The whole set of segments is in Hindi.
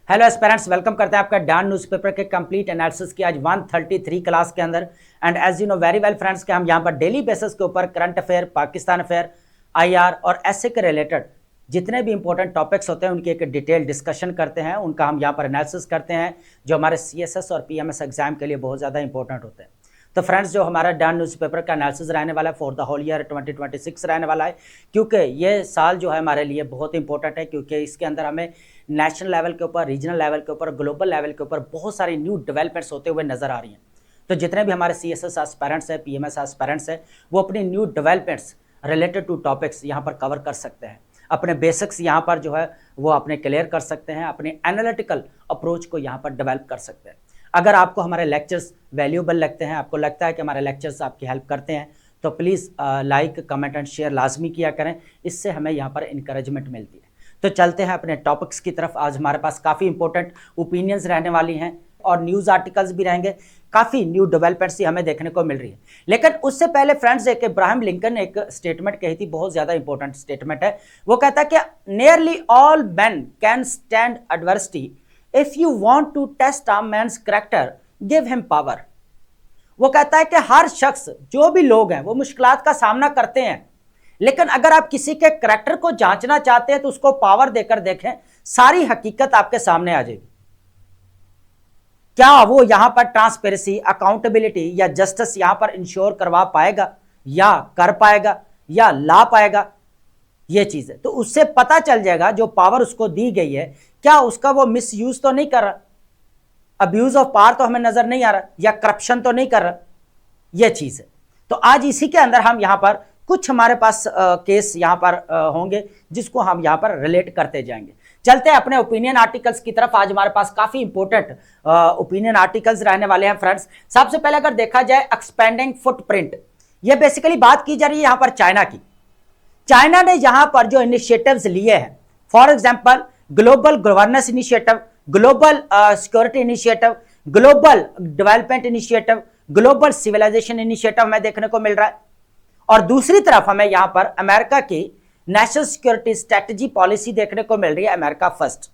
हेलो एस्पिरेंट्स, वेलकम करते हैं आपका डॉन न्यूज़पेपर के कंप्लीट एनालिसिस की आज 133 क्लास के अंदर। And as you know very well friends कि हम यहाँ पर डेली बेसिस के ऊपर current affair, Pakistan affair, IR और ऐसे के रिलेटेड जितने भी इंपॉर्टेंट टॉपिक्स होते हैं उनकी एक डिटेल डिस्कशन करते हैं, उनका हम यहाँ पर एनालिसिस करते हैं जो हमारे सीएसएस और पीएमएस एग्जाम के लिए बहुत ज़्यादा इंपॉर्टेंट होते हैं। तो फ्रेंड्स, जो हमारा डॉन न्यूज़पेपर का एनालिसिस रहने वाला है फॉर द होल ईयर 2026 रहने वाला है, क्योंकि ये साल जो है हमारे लिए बहुत इंपॉर्टेंट है, क्योंकि इसके अंदर हमें नेशनल लेवल के ऊपर, रीजनल लेवल के ऊपर, ग्लोबल लेवल के ऊपर बहुत सारी न्यू डेवलपमेंट्स होते हुए नजर आ रही हैं। तो जितने भी हमारे सीएसएस एस्पिरेंट्स हैं, पीएमएस एस्पिरेंट्स हैं, वो अपनी new developments related to topics यहाँ पर कवर कर सकते हैं। अपने बेसिक्स यहाँ पर जो है वो अपने क्लियर कर सकते हैं, अपने एनालिटिकल अप्रोच को यहाँ पर डेवलप कर सकते हैं। अगर आपको हमारे लेक्चर्स वैल्यूएबल लगते हैं, आपको लगता है कि हमारे लेक्चर्स आपकी हेल्प करते हैं, तो please like, comment and share लाजमी किया करें। इससे हमें यहाँ पर इंकरेजमेंट मिलती है। तो चलते हैं अपने टॉपिक्स की तरफ। आज हमारे पास काफ़ी इंपॉर्टेंट ओपिनियंस रहने वाली हैं और न्यूज़ आर्टिकल्स भी रहेंगे। काफ़ी न्यू डेवलपमेंट्स ही हमें देखने को मिल रही है। लेकिन उससे पहले फ्रेंड्स, एक इब्राहिम लिंकन ने एक स्टेटमेंट कही थी, बहुत ज़्यादा इंपॉर्टेंट स्टेटमेंट है। वो कहता है कि nearly all man can stand adversity, if you want to test a man's character give him power. वो कहता है कि हर शख्स, जो भी लोग हैं, वो मुश्किलात का सामना करते हैं, लेकिन अगर आप किसी के करैक्टर को जांचना चाहते हैं तो उसको पावर देकर देखें, सारी हकीकत आपके सामने आ जाएगी। क्या वो यहां पर ट्रांसपेरेंसी, अकाउंटेबिलिटी या जस्टिस यहां पर इंश्योर करवा पाएगा, या कर पाएगा, या ला पाएगा? ये चीज है। तो उससे पता चल जाएगा जो पावर उसको दी गई है, क्या उसका वो मिस यूज तो नहीं कर रहा, अब्यूज ऑफ पावर तो हमें नजर नहीं आ रहा, या करप्शन तो नहीं कर रहा। ये चीज है। तो आज इसी के अंदर हम यहां पर कुछ हमारे पास केस यहां पर होंगे जिसको हम यहां पर रिलेट करते जाएंगे। चलते हैं अपने ओपिनियन आर्टिकल्स की तरफ। आज हमारे पास काफी इंपॉर्टेंट ओपिनियन आर्टिकल्स रहने वाले हैं फ्रेंड्स। सबसे पहले अगर देखा जाए एक्सपेंडिंग फुटप्रिंट, ये बेसिकली बात की जा रही है यहां पर चाइना की। चाइना ने यहां पर जो इनिशिएटिव्स लिए हैं, for example global governance initiative, global security initiative, global development initiative, global civilisation initiative हमें देखने को मिल रहा है। और दूसरी तरफ हमें यहां पर अमेरिका की नेशनल सिक्योरिटी स्ट्रेटजी पॉलिसी देखने को मिल रही है, अमेरिका फर्स्ट।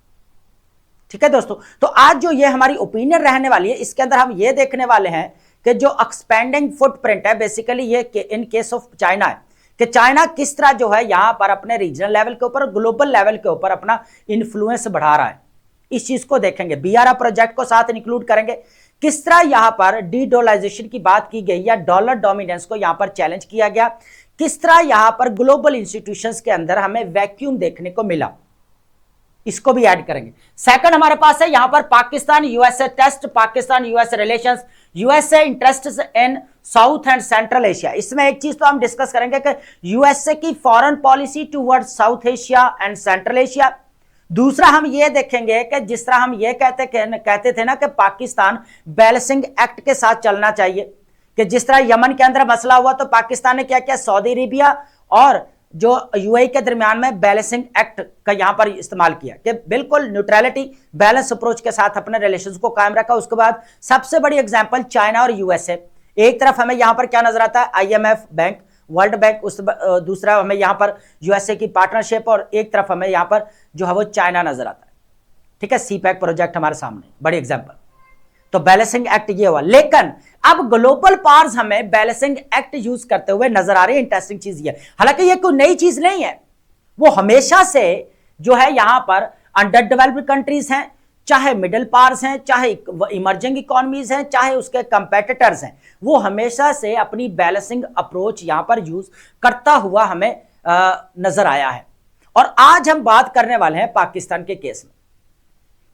ठीक है दोस्तों, तो आज जो ये हमारी ओपिनियन रहने वाली है, इसके अंदर हम ये देखने वाले हैं कि जो एक्सपेंडिंग फुटप्रिंट है, बेसिकली ये इन केस ऑफ चाइना है कि चाइना किस तरह जो है यहां पर अपने रीजनल लेवल के ऊपर, ग्लोबल लेवल के ऊपर अपना इन्फ्लुएंस बढ़ा रहा है। इस चीज को देखेंगे, बीआरआर प्रोजेक्ट को साथ इंक्लूड करेंगे। किस तरह यहां पर डी-डॉलराइजेशन की बात की गई या डॉलर डोमिनेंस को यहां पर चैलेंज किया गया, किस तरह यहां पर ग्लोबल इंस्टीट्यूशंस के अंदर हमें वैक्यूम देखने को मिला, इसको भी ऐड करेंगे। सेकंड हमारे पास है यहां पर Pakistan USA test, Pakistan USA relations, USA interests in South and Central Asia. इसमें एक चीज तो हम डिस्कस करेंगे कि यूएसए की foreign policy toward south Asia and Central Asia. दूसरा हम ये देखेंगे कि जिस तरह हम ये कहते थे ना कि पाकिस्तान बैलेंसिंग एक्ट के साथ चलना चाहिए, कि जिस तरह यमन के अंदर मसला हुआ तो पाकिस्तान ने क्या किया, सऊदी अरेबिया और जो यूएई के दरमियान में बैलेंसिंग एक्ट का यहां पर इस्तेमाल किया कि बिल्कुल न्यूट्रलिटी, बैलेंस अप्रोच के साथ अपने रिलेशंस को कायम रखा। उसके बाद सबसे बड़ी एग्जांपल चाइना और यूएसए। एक तरफ हमें यहां पर क्या नजर आता है, आईएमएफ बैंक, वर्ल्ड बैंक, उस दूसरा हमें यहां पर यूएसए की पार्टनरशिप, और एक तरफ हमें यहां पर जो है वो चाइना नजर आता है। ठीक है, सीपैक प्रोजेक्ट हमारे सामने बड़ी एग्जांपल। तो बैलेंसिंग एक्ट ये हुआ। लेकिन अब ग्लोबल पावर्स हमें बैलेंसिंग एक्ट यूज करते हुए नजर आ रही है। इंटरेस्टिंग चीज ये, हालांकि ये कोई नई चीज नहीं है, वो हमेशा से जो है यहां पर अंडर डेवलप्ड कंट्रीज हैं, चाहे मिडिल पावर्स हैं, चाहे इमर्जिंग इकोनॉमीज हैं, चाहे उसके कंपेटिटर्स हैं, वो हमेशा से अपनी बैलेंसिंग अप्रोच यहां पर यूज करता हुआ हमें नजर आया है। और आज हम बात करने वाले हैं पाकिस्तान के केस में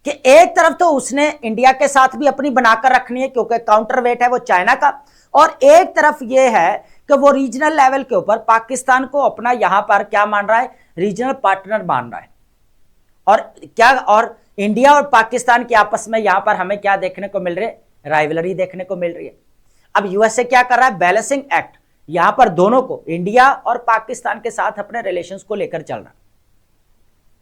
कि एक तरफ तो उसने इंडिया के साथ भी अपनी बनाकर रखनी है क्योंकि काउंटर वेट है वो चाइना का, और एक तरफ ये है कि वो रीजनल लेवल के ऊपर पाकिस्तान को अपना यहां पर क्या मान रहा है, रीजनल पार्टनर मान रहा है। और इंडिया और पाकिस्तान के आपस में यहां पर हमें क्या देखने को मिल रही है, राइवलरी देखने को मिल रही है। अब यूएसए क्या कर रहा है, बैलेंसिंग एक्ट, यहां पर दोनों को, इंडिया और पाकिस्तान के साथ अपने रिलेशंस को लेकर चल रहा है।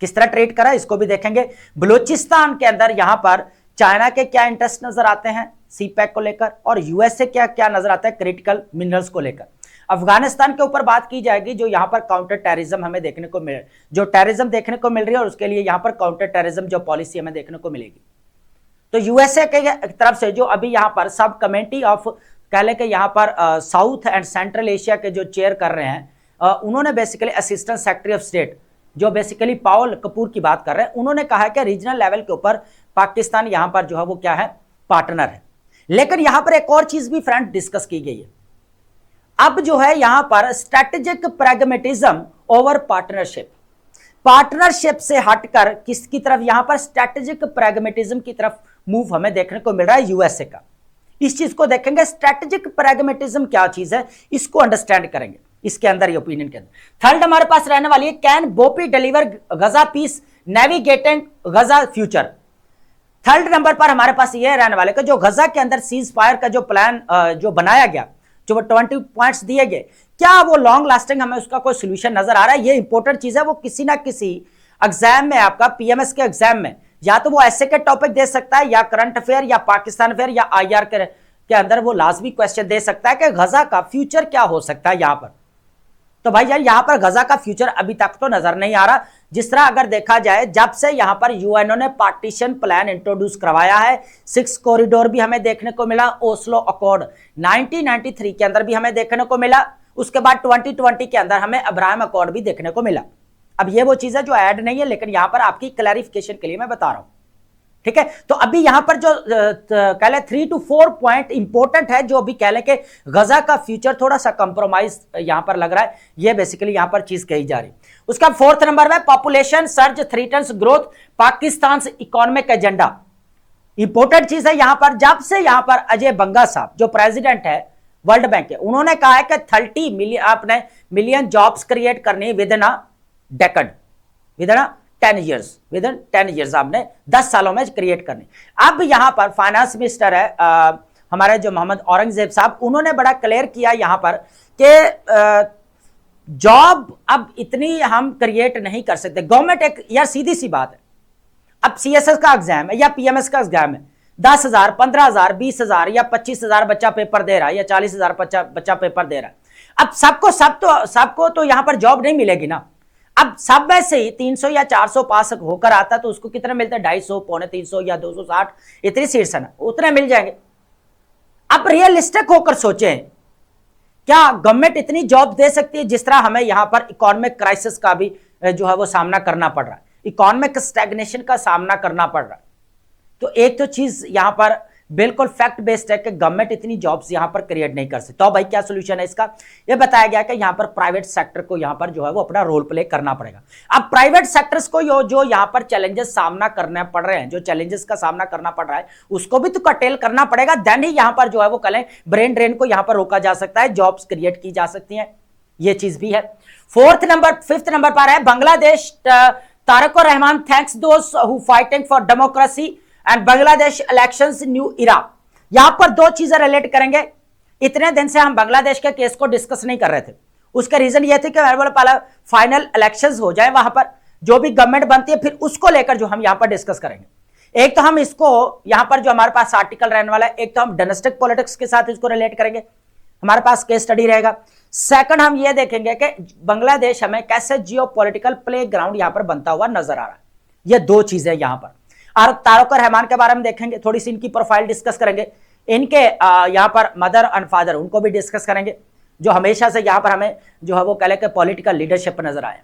किस तरह ट्रेड करा इसको भी देखेंगे। बलूचिस्तान के अंदर यहां पर चाइना के क्या इंटरेस्ट नजर आते हैं सीपैक को लेकर, और यूएसए क्या क्या नजर आता है क्रिटिकल मिनरल्स को लेकर। अफगानिस्तान के ऊपर बात की जाएगी, जो यहाँ पर काउंटर टेररिज्म हमें देखने को मिल, जो टेररिज्म देखने को मिल रही है और उसके लिए यहाँ पर काउंटर टेररिज्म जो पॉलिसी हमें देखने को मिलेगी। तो यूएसए के तरफ से जो अभी यहाँ पर सब कमेटी ऑफ कह लें कि यहाँ पर साउथ एंड सेंट्रल एशिया के जो चेयर कर रहे हैं, उन्होंने basically assistant secretary of state जो बेसिकली पावेल कपूर की बात कर रहे हैं, उन्होंने कहा है कि रीजनल लेवल के ऊपर पाकिस्तान यहाँ पर जो है वो क्या है, पार्टनर है। लेकिन यहाँ पर एक और चीज भी फ्रेंड डिस्कस की गई है, अब जो है यहाँ पर strategic pragmatism over partnership, partnership से हटकर किसकी तरफ, यहाँ पर स्ट्रेटेजिक प्रैग्मेटिज्म की तरफ मूव हमें देखने को मिल रहा है यूएसए का। इस चीज को देखेंगे, स्ट्रेटेजिक प्रैग्मेटिज्म क्या चीज है, इसको अंडरस्टैंड करेंगे इसके अंदर, ये ओपिनियन के अंदर। थर्ड हमारे पास रहने वाली है, can BoP deliver Gaza peace navigating Gaza future. Third number पर हमारे पास ये रहने वाले का जो गजा के अंदर सीज फायर का जो प्लान जो बनाया गया, जो 20 पॉइंट्स दिए गए, क्या वो लॉन्ग लास्टिंग हमें उसका कोई सोल्यूशन नजर आ रहा है? ये इंपॉर्टेंट चीज है, वो किसी ना किसी एग्जाम में, आपका पीएमएस के एग्जाम में या तो वो ऐसे के टॉपिक दे सकता है, या करंट अफेयर, या पाकिस्तान अफेयर, या आईआर के अंदर वो लाजमी क्वेश्चन दे सकता है कि गजा का फ्यूचर क्या हो सकता है यहां पर। तो भाई यार यहां पर गजा का फ्यूचर अभी तक तो नजर नहीं आ रहा। जिस तरह अगर देखा जाए, जब से यहां पर यूएनओ ने पार्टीशन प्लान इंट्रोड्यूस करवाया है, 6 कॉरिडोर भी हमें देखने को मिला, ओस्लो अकॉर्ड 1993 के अंदर भी हमें देखने को मिला, उसके बाद 2020 के अंदर हमें अब्राहम अकॉर्ड भी देखने को मिला। अब ये वो चीज है जो ऐड नहीं है, लेकिन यहां पर आपकी क्लैरिफिकेशन के लिए मैं बता रहा हूं, ठीक है। तो अभी यहां पर जो कह ले 3 to 4 पॉइंट इंपॉर्टेंट है, जो अभी कह ले कि गजा का फ्यूचर थोड़ा सा कंप्रोमाइज यहां पर लग रहा है, ये बेसिकली यहां पर चीज कही जा रही। उसका फोर्थ नंबर में, population surge threatens growth Pakistan economic agenda. Important चीज है यहां पर, जब से यहां पर अजय बंगा साहब जो प्रेसिडेंट है वर्ल्ड बैंक के, उन्होंने कहा है कि 30 मिलियन जॉब्स क्रिएट करनी with in a decade, with in 10 years, with in 10 years आपने 10 सालों में क्रिएट करनी। अब यहां पर फाइनेंस मिनिस्टर है हमारे जो मोहम्मद औरंगजेब साहब, उन्होंने बड़ा क्लियर किया यहां पर कि जॉब अब इतनी हम क्रिएट नहीं कर सकते। गवर्नमेंट एक यार सीधी सी बात है, अब सीएसएस का एग्जाम है या पीएमएस का एग्जाम है, 10,000, 15,000, 20,000 या 25,000 बच्चा पेपर दे रहा है, या 40,000 बच्चा पेपर दे रहा है। अब सबको तो यहां पर जॉब नहीं मिलेगी ना। अब सब में से ही 300 या 400 पास होकर आता तो उसको कितना मिलता है, 250, पौने 300 या 260, इतनी सीट्स है ना, उतने मिल जाएंगे। अब रियलिस्टिक होकर सोचें, क्या गवर्नमेंट इतनी जॉब दे सकती है जिस तरह हमें यहां पर इकोनॉमिक क्राइसिस का भी जो है वो सामना करना पड़ रहा है, इकोनॉमिक स्टैग्नेशन का सामना करना पड़ रहा है। तो एक तो चीज यहां पर बिल्कुल फैक्ट बेस्ड है कि गवर्नमेंट इतनी जॉब्स यहां पर क्रिएट नहीं कर सकती। तो भाई क्या सोल्यूशन है इसका? यह बताया गया कि यहां पर प्राइवेट सेक्टर को यहां पर जो है वो अपना रोल प्ले करना पड़ेगा। अब प्राइवेट सेक्टर्स को जो यहां पर चैलेंजेस सामना करने पड़ रहे हैं, जो चैलेंजेस का सामना करना पड़ रहा है, उसको भी तो कटेल करना पड़ेगा, देन ही यहां पर जो है वो कहें ब्रेन ड्रेन को यहां पर रोका जा सकता है, जॉब्स क्रिएट की जा सकती हैं, ये चीज भी है। फिफ्थ नंबर पर है, Bangladesh Tarique Rahman thanks those who fighting for democracy and Bangladesh elections new era. यहां पर दो चीजें रिलेट करेंगे। इतने दिन से हम बांग्लादेश के केस को डिस्कस नहीं कर रहे थे, उसका रीजन यह थे कि पहले फाइनल इलेक्शंस हो जाए, वहां पर जो भी गवर्नमेंट बनती है फिर उसको लेकर जो हम यहां पर डिस्कस करेंगे। एक तो हम इसको यहां पर जो हमारे पास आर्टिकल रहने वाला है, एक तो हम डायनेस्टिक पॉलिटिक्स के साथ इसको रिलेट करेंगे, हमारे पास केस स्टडी रहेगा। सेकंड हम ये देखेंगे कि बांग्लादेश हमें कैसे जियोपॉलिटिकल प्ले ग्राउंड यहां पर बनता हुआ नजर आ रहा है। ये दो चीजें यहां पर। और तारक रहमान के बारे में देखेंगे, थोड़ी सी इनकी प्रोफाइल डिस्कस करेंगे, इनके यहां पर मदर एंड फादर उनको भी डिस्कस करेंगे, जो हमेशा से यहां पर हमें जो है वो कह लेकर पॉलिटिकल लीडरशिप नजर आए।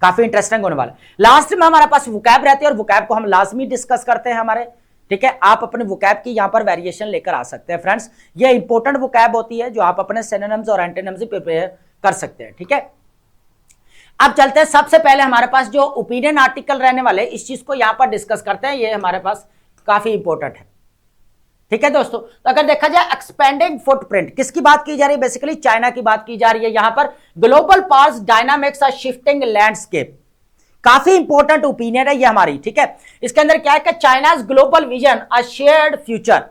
काफी इंटरेस्टिंग होने वाला है। लास्ट में हमारे पास वोकैब रहती है और वोकैब को हम लाजमी डिस्कस करते हैं हमारे, ठीक है। आप अपने वोकैब की यहां पर वेरिएशन लेकर आ सकते हैं फ्रेंड्स, ये इंपॉर्टेंट वोकैब होती है जो आप अपने सिनोनिम्स और एंटोनिम्स से प्रिपेयर कर सकते हैं, ठीक है। अब चलते हैं, सबसे पहले हमारे पास जो ओपिनियन आर्टिकल रहने वाले इस चीज को यहां पर डिस्कस करते हैं, ये हमारे पास काफी इंपॉर्टेंट है, ठीक है दोस्तों। तो अगर देखा जाए एक्सपेंडिंग फुटप्रिंट, किसकी बात की जा रही है? बेसिकली चाइना की बात की जा रही है यहां पर। Global powers dynamics are shifting landscape, काफी इंपॉर्टेंट ओपिनियन है ये हमारी, ठीक है। इसके अंदर क्या है कि China's global vision a shared future.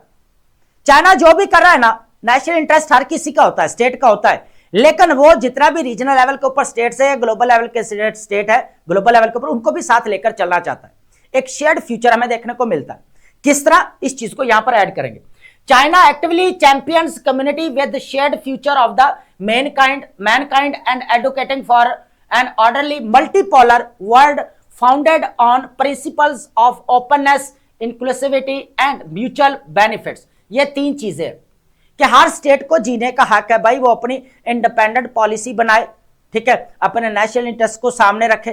China जो भी कर रहा है ना, नेशनल इंटरेस्ट हर किसी का होता है, स्टेट का होता है, लेकिन वो जितना भी रीजनल लेवल के ऊपर स्टेट से ग्लोबल लेवल के स्टेट है, ग्लोबल लेवल के ऊपर उनको भी साथ लेकर चलना चाहता है। एक शेयर्ड फ्यूचर हमें देखने को मिलता है। किस तरह? इस चीज को यहां पर ऐड करेंगे। China actively champions community with the shared future of the mankind and advocating for an orderly multipolar world founded on principles of openness, inclusivity and mutual benefits। ये तीन चीजें कि हर स्टेट को जीने का हक है भाई, वो अपनी इंडिपेंडेंट पॉलिसी बनाए, ठीक है, अपने नेशनल इंटरेस्ट को सामने रखे,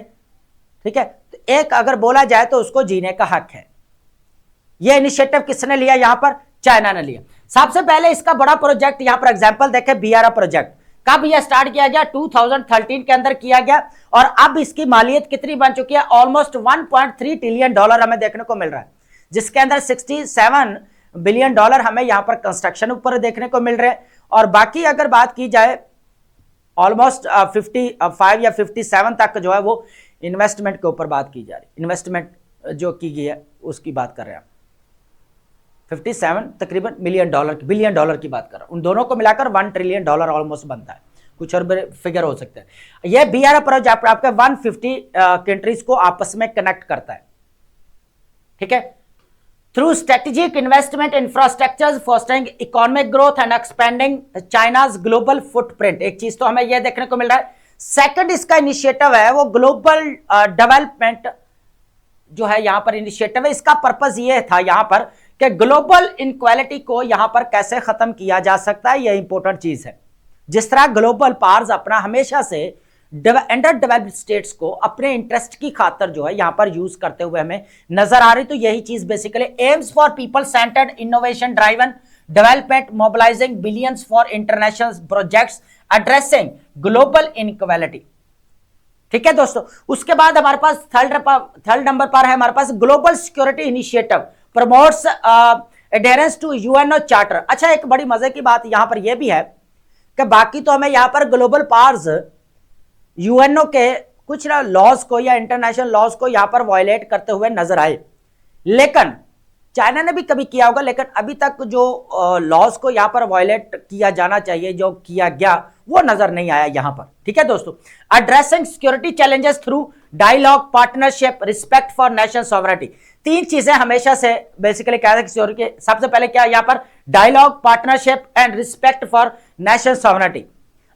ठीक है। तो एक अगर बोला जाए तो उसको जीने का हक है। ये इनिशिएटिव किसने लिया? यहां पर चाइना ने लिया। सबसे पहले इसका बड़ा प्रोजेक्ट यहां पर एग्जांपल देखें, बीआरए प्रोजेक्ट कब यह स्टार्ट किया गया? 2013 के अंदर किया गया और अब इसकी मालियत कितनी बन चुकी है? ऑलमोस्ट 1.3 ट्रिलियन डॉलर हमें देखने को मिल रहा है, जिसके अंदर 67 बिलियन डॉलर हमें यहां पर कंस्ट्रक्शन ऊपर देखने को मिल रहे हैं और बाकी अगर बात की जाए ऑलमोस्ट 55 या 57 तक जो है वो इन्वेस्टमेंट के ऊपर बात की जा रही, इन्वेस्टमेंट जो की गई है उसकी बात कर रहे हैं। 57 तकरीबन बिलियन डॉलर की बात कर रहा हूं। उन दोनों को मिलाकर 1 ट्रिलियन डॉलर ऑलमोस्ट बनता है, कुछ और फिगर हो सकते हैं। यह बीआरए प्रोजेक्ट आपके 150 कंट्रीज को आपस में कनेक्ट करता है, ठीक है, through strategic investment infrastructure fostering economic growth and expanding China's global footprint. एक चीज तो हमें यह देखने को मिल रहा है। सेकंड इसका इनिशिएटिव है वो ग्लोबल डेवलपमेंट जो है यहां पर इनिशिएटिव है। इसका पर्पस ये था यहां पर कि ग्लोबल इनक्वालिटी को यहां पर कैसे खत्म किया जा सकता है, यह इंपॉर्टेंट चीज है। जिस तरह ग्लोबल पावर्स अपना हमेशा से अंडर डेवलप्ड स्टेट्स को अपने इंटरेस्ट की खातर जो है यहां पर यूज करते हुए हमें नजर आ रही, तो यही चीज basically AIIMS for people centred innovation driven development mobilising billions for international projects addressing global inequality, ठीक है दोस्तों। उसके बाद हमारे पास थर्ड नंबर पर है हमारे पास global security initiative promotes adherence to UNO charter. अच्छा, एक बड़ी मजे की बात यहां पर यह भी है कि बाकी तो हमें यहां पर ग्लोबल पावर्स यूएनओ के कुछ ना लॉज को या इंटरनेशनल लॉज को यहां पर वायलेट करते हुए नजर आए, लेकिन चाइना ने भी कभी किया होगा, लेकिन अभी तक जो लॉज को यहां पर वायलेट किया जाना चाहिए जो किया गया वो नजर नहीं आया यहां पर, ठीक है दोस्तों। Addressing security challenges through dialogue partnership respect for national sovereignty. तीन चीजें हमेशा से बेसिकली क्या है सिक्योरिटी के, सबसे पहले क्या यहां पर dialogue partnership and respect for national sovereignty.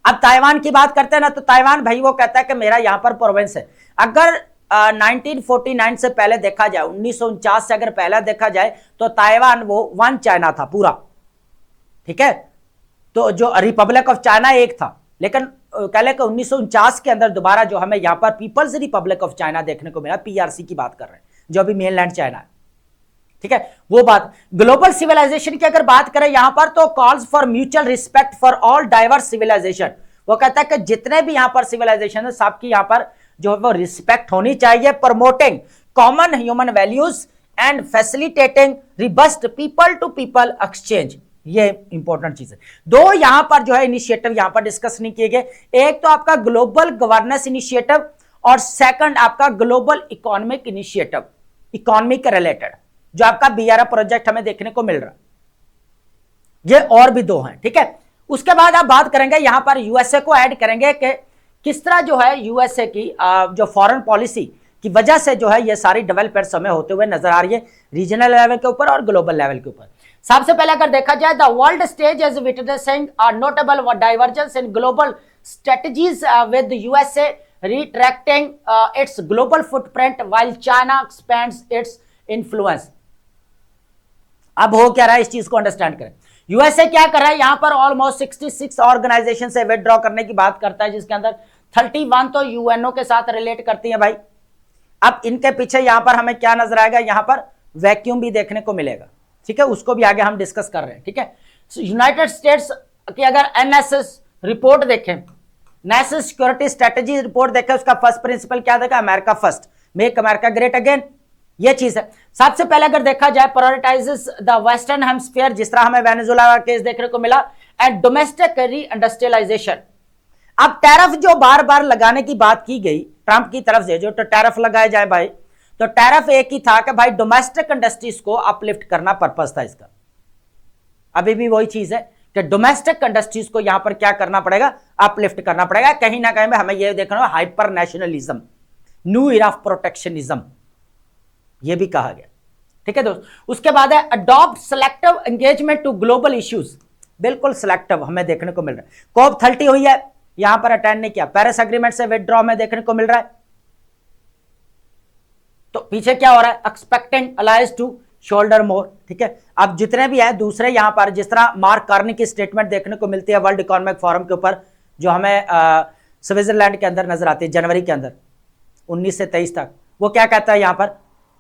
अब ताइवान की बात करते हैं ना, तो ताइवान भाई वो कहता है कि मेरा यहां पर प्रोविंस है। अगर 1949 से पहले देखा जाए, 1949 से अगर पहले देखा जाए तो ताइवान वो वन चाइना था पूरा, ठीक है, तो जो रिपब्लिक ऑफ चाइना एक था, लेकिन कह लें कि 1949 के अंदर दोबारा जो हमें यहां पर पीपल्स रिपब्लिक ऑफ चाइना देखने को मिला, पीआरसी की बात कर रहे हैं, जो अभी मेनलैंड चाइना है, ठीक है, वो बात। ग्लोबल सिविलाइजेशन की अगर बात करें यहां पर तो calls for mutual respect for all diverse civilisation. वो कहता है कि जितने भी यहां पर सिविलाइजेशन है सबकी यहां पर जो है वो रिस्पेक्ट होनी चाहिए। Promoting common human values and facilitating robust people to people exchange, ये इंपॉर्टेंट चीज है। दो यहां पर जो है इनिशिएटिव यहां पर डिस्कस नहीं किए गए, एक तो आपका ग्लोबल गवर्नेंस इनिशिएटिव और सेकंड आपका ग्लोबल इकोनॉमिक इनिशिएटिव, इकोनॉमी के रिलेटेड जो आपका बीआरए प्रोजेक्ट हमें देखने को मिल रहा है। ये और भी दो हैं, ठीक है। उसके बाद आप बात करेंगे यहां पर यूएसए को ऐड करेंगे कि किस तरह जो है यूएसए की जो फॉरेन पॉलिसी की वजह से जो है ये सारी डेवलपमेंट्स हमें होते हुए नजर आ रही है रीजनल लेवल के ऊपर और ग्लोबल लेवल के ऊपर। सबसे पहले अगर देखा जाए the world stage is witnessing a notable divergence in global strategies with USA retracting it's global footprint while China expends its influence. अब हो क्या रहा है इस चीज को अंडरस्टैंड करें। यूएसए क्या कर रहा है यहां पर ऑलमोस्ट 66 ऑर्गेनाइजेशन से विथड्रॉ करने की बात करता है, जिसके अंदर 31 तो यूएनओ के साथ रिलेट करती है भाई। अब इनके पीछे यहां पर हमें क्या नजर आएगा, यहां पर वैक्यूम भी देखने को मिलेगा, ठीक है, उसको भी आगे हम डिस्कस कर रहे हैं, ठीक है। यूनाइटेड स्टेट्स की अगर एनएसएस रिपोर्ट देखें, नेशनल सिक्योरिटी स्ट्रेटेजी रिपोर्ट देखें, उसका फर्स्ट प्रिंसिपल क्या देखा, America first, make America great again, ये चीज है। सबसे पहले अगर देखा जाए प्रायोरिटाइजेस द वेस्टर्न हेमिस्फीयर, जिस तरह हमें वेनेजुएला का केस देखने को मिला, एंड डोमेस्टिक री इंडस्ट्रियलाइजेशन। अब टैरिफ जो बार बार लगाने की बात की गई ट्रंप की तरफ से, जो टैरिफ लगाए जाए भाई, तो टैरिफ एक ही था कि भाई डोमेस्टिक इंडस्ट्रीज को अपलिफ्ट करना पर्पस था इसका। अभी भी वही चीज है कि डोमेस्टिक इंडस्ट्रीज को यहां पर क्या करना पड़ेगा, अपलिफ्ट करना पड़ेगा। कहीं ना कहीं में हमें यह देखना होगा hyper nationalism, new era of protectionism, यह भी कहा गया, ठीक है दोस्त। उसके बाद है adopt selective engagement to global issues, बिल्कुल सिलेक्टिव हमें देखने को मिल रहा है। कॉप 30 हुई है, यहां पर अटेंड नहीं किया, पेरिस एग्रीमेंट से विथड्रॉ हमें देखने को मिल रहा है। तो पीछे क्या हो रहा है, एक्सपेक्टिंग अलाइज टू शोल्डर मोर, ठीक है। अब जितने भी है दूसरे यहां पर, जिस तरह मार्क कार्नी की स्टेटमेंट देखने को मिलती है वर्ल्ड इकोनॉमिक फोरम के ऊपर, जो हमें स्विट्जरलैंड के अंदर नजर आती है जनवरी के अंदर 19 से 23 तक, वो क्या कहता है यहां पर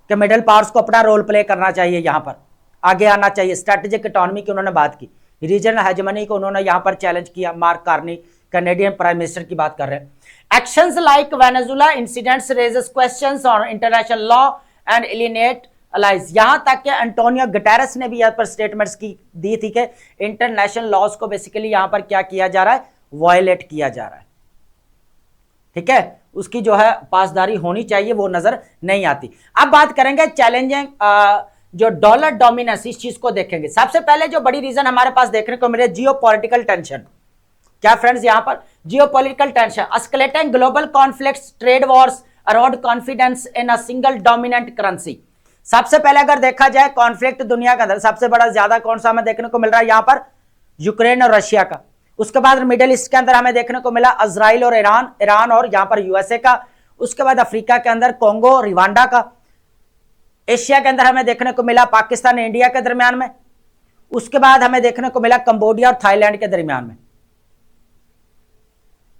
कि मिडिल पावर्स को अपना रोल प्ले करना चाहिए, यहां पर आगे आना चाहिए। स्ट्रेटेजिक इकोनॉमी की उन्होंने बात की, रीजनल हेजेमनी को उन्होंने यहां पर चैलेंज किया। Mark Carney Canadian prime minister की बात कर रहे हैं। Actions like Venezuela incidents raises questions on international law and alienate allies, यहां तक कि एंटोनियो गुटेरेस ने भी यहां पर स्टेटमेंट्स की दी थी कि इंटरनेशनल लॉज को बेसिकली यहां पर क्या किया जा रहा है, वायलेट किया जा रहा है, ठीक है। उसकी जो है पासदारी होनी चाहिए, वो नजर नहीं आती। अब बात करेंगे चैलेंजिंग जो डॉलर डोमिनेंस, इस चीज को देखेंगे। सबसे पहले जो बड़ी रीजन हमारे पास देखने को मिले, जियोपॉलिटिकल टेंशन। क्या फ्रेंड्स, यहां पर geopolitical tension, escalating global conflicts, trade Wars, around confidence in a single dominant currency. सबसे पहले अगर देखा जाए कॉन्फ्लिक्ट दुनिया के अंदर सबसे बड़ा ज्यादा कौन सा हमें देखने को मिल रहा है, यहां पर यूक्रेन और रशिया का। उसके बाद मिडिल ईस्ट के अंदर हमें देखने को मिला इजराइल और ईरान और यहां पर यूएसए का। उसके बाद अफ्रीका के अंदर कोंगो, रिवांडा का। एशिया के अंदर हमें देखने को मिला पाकिस्तान इंडिया के दरमियान में। उसके बाद हमें देखने को मिला कंबोडिया और थाईलैंड के दरमियान में,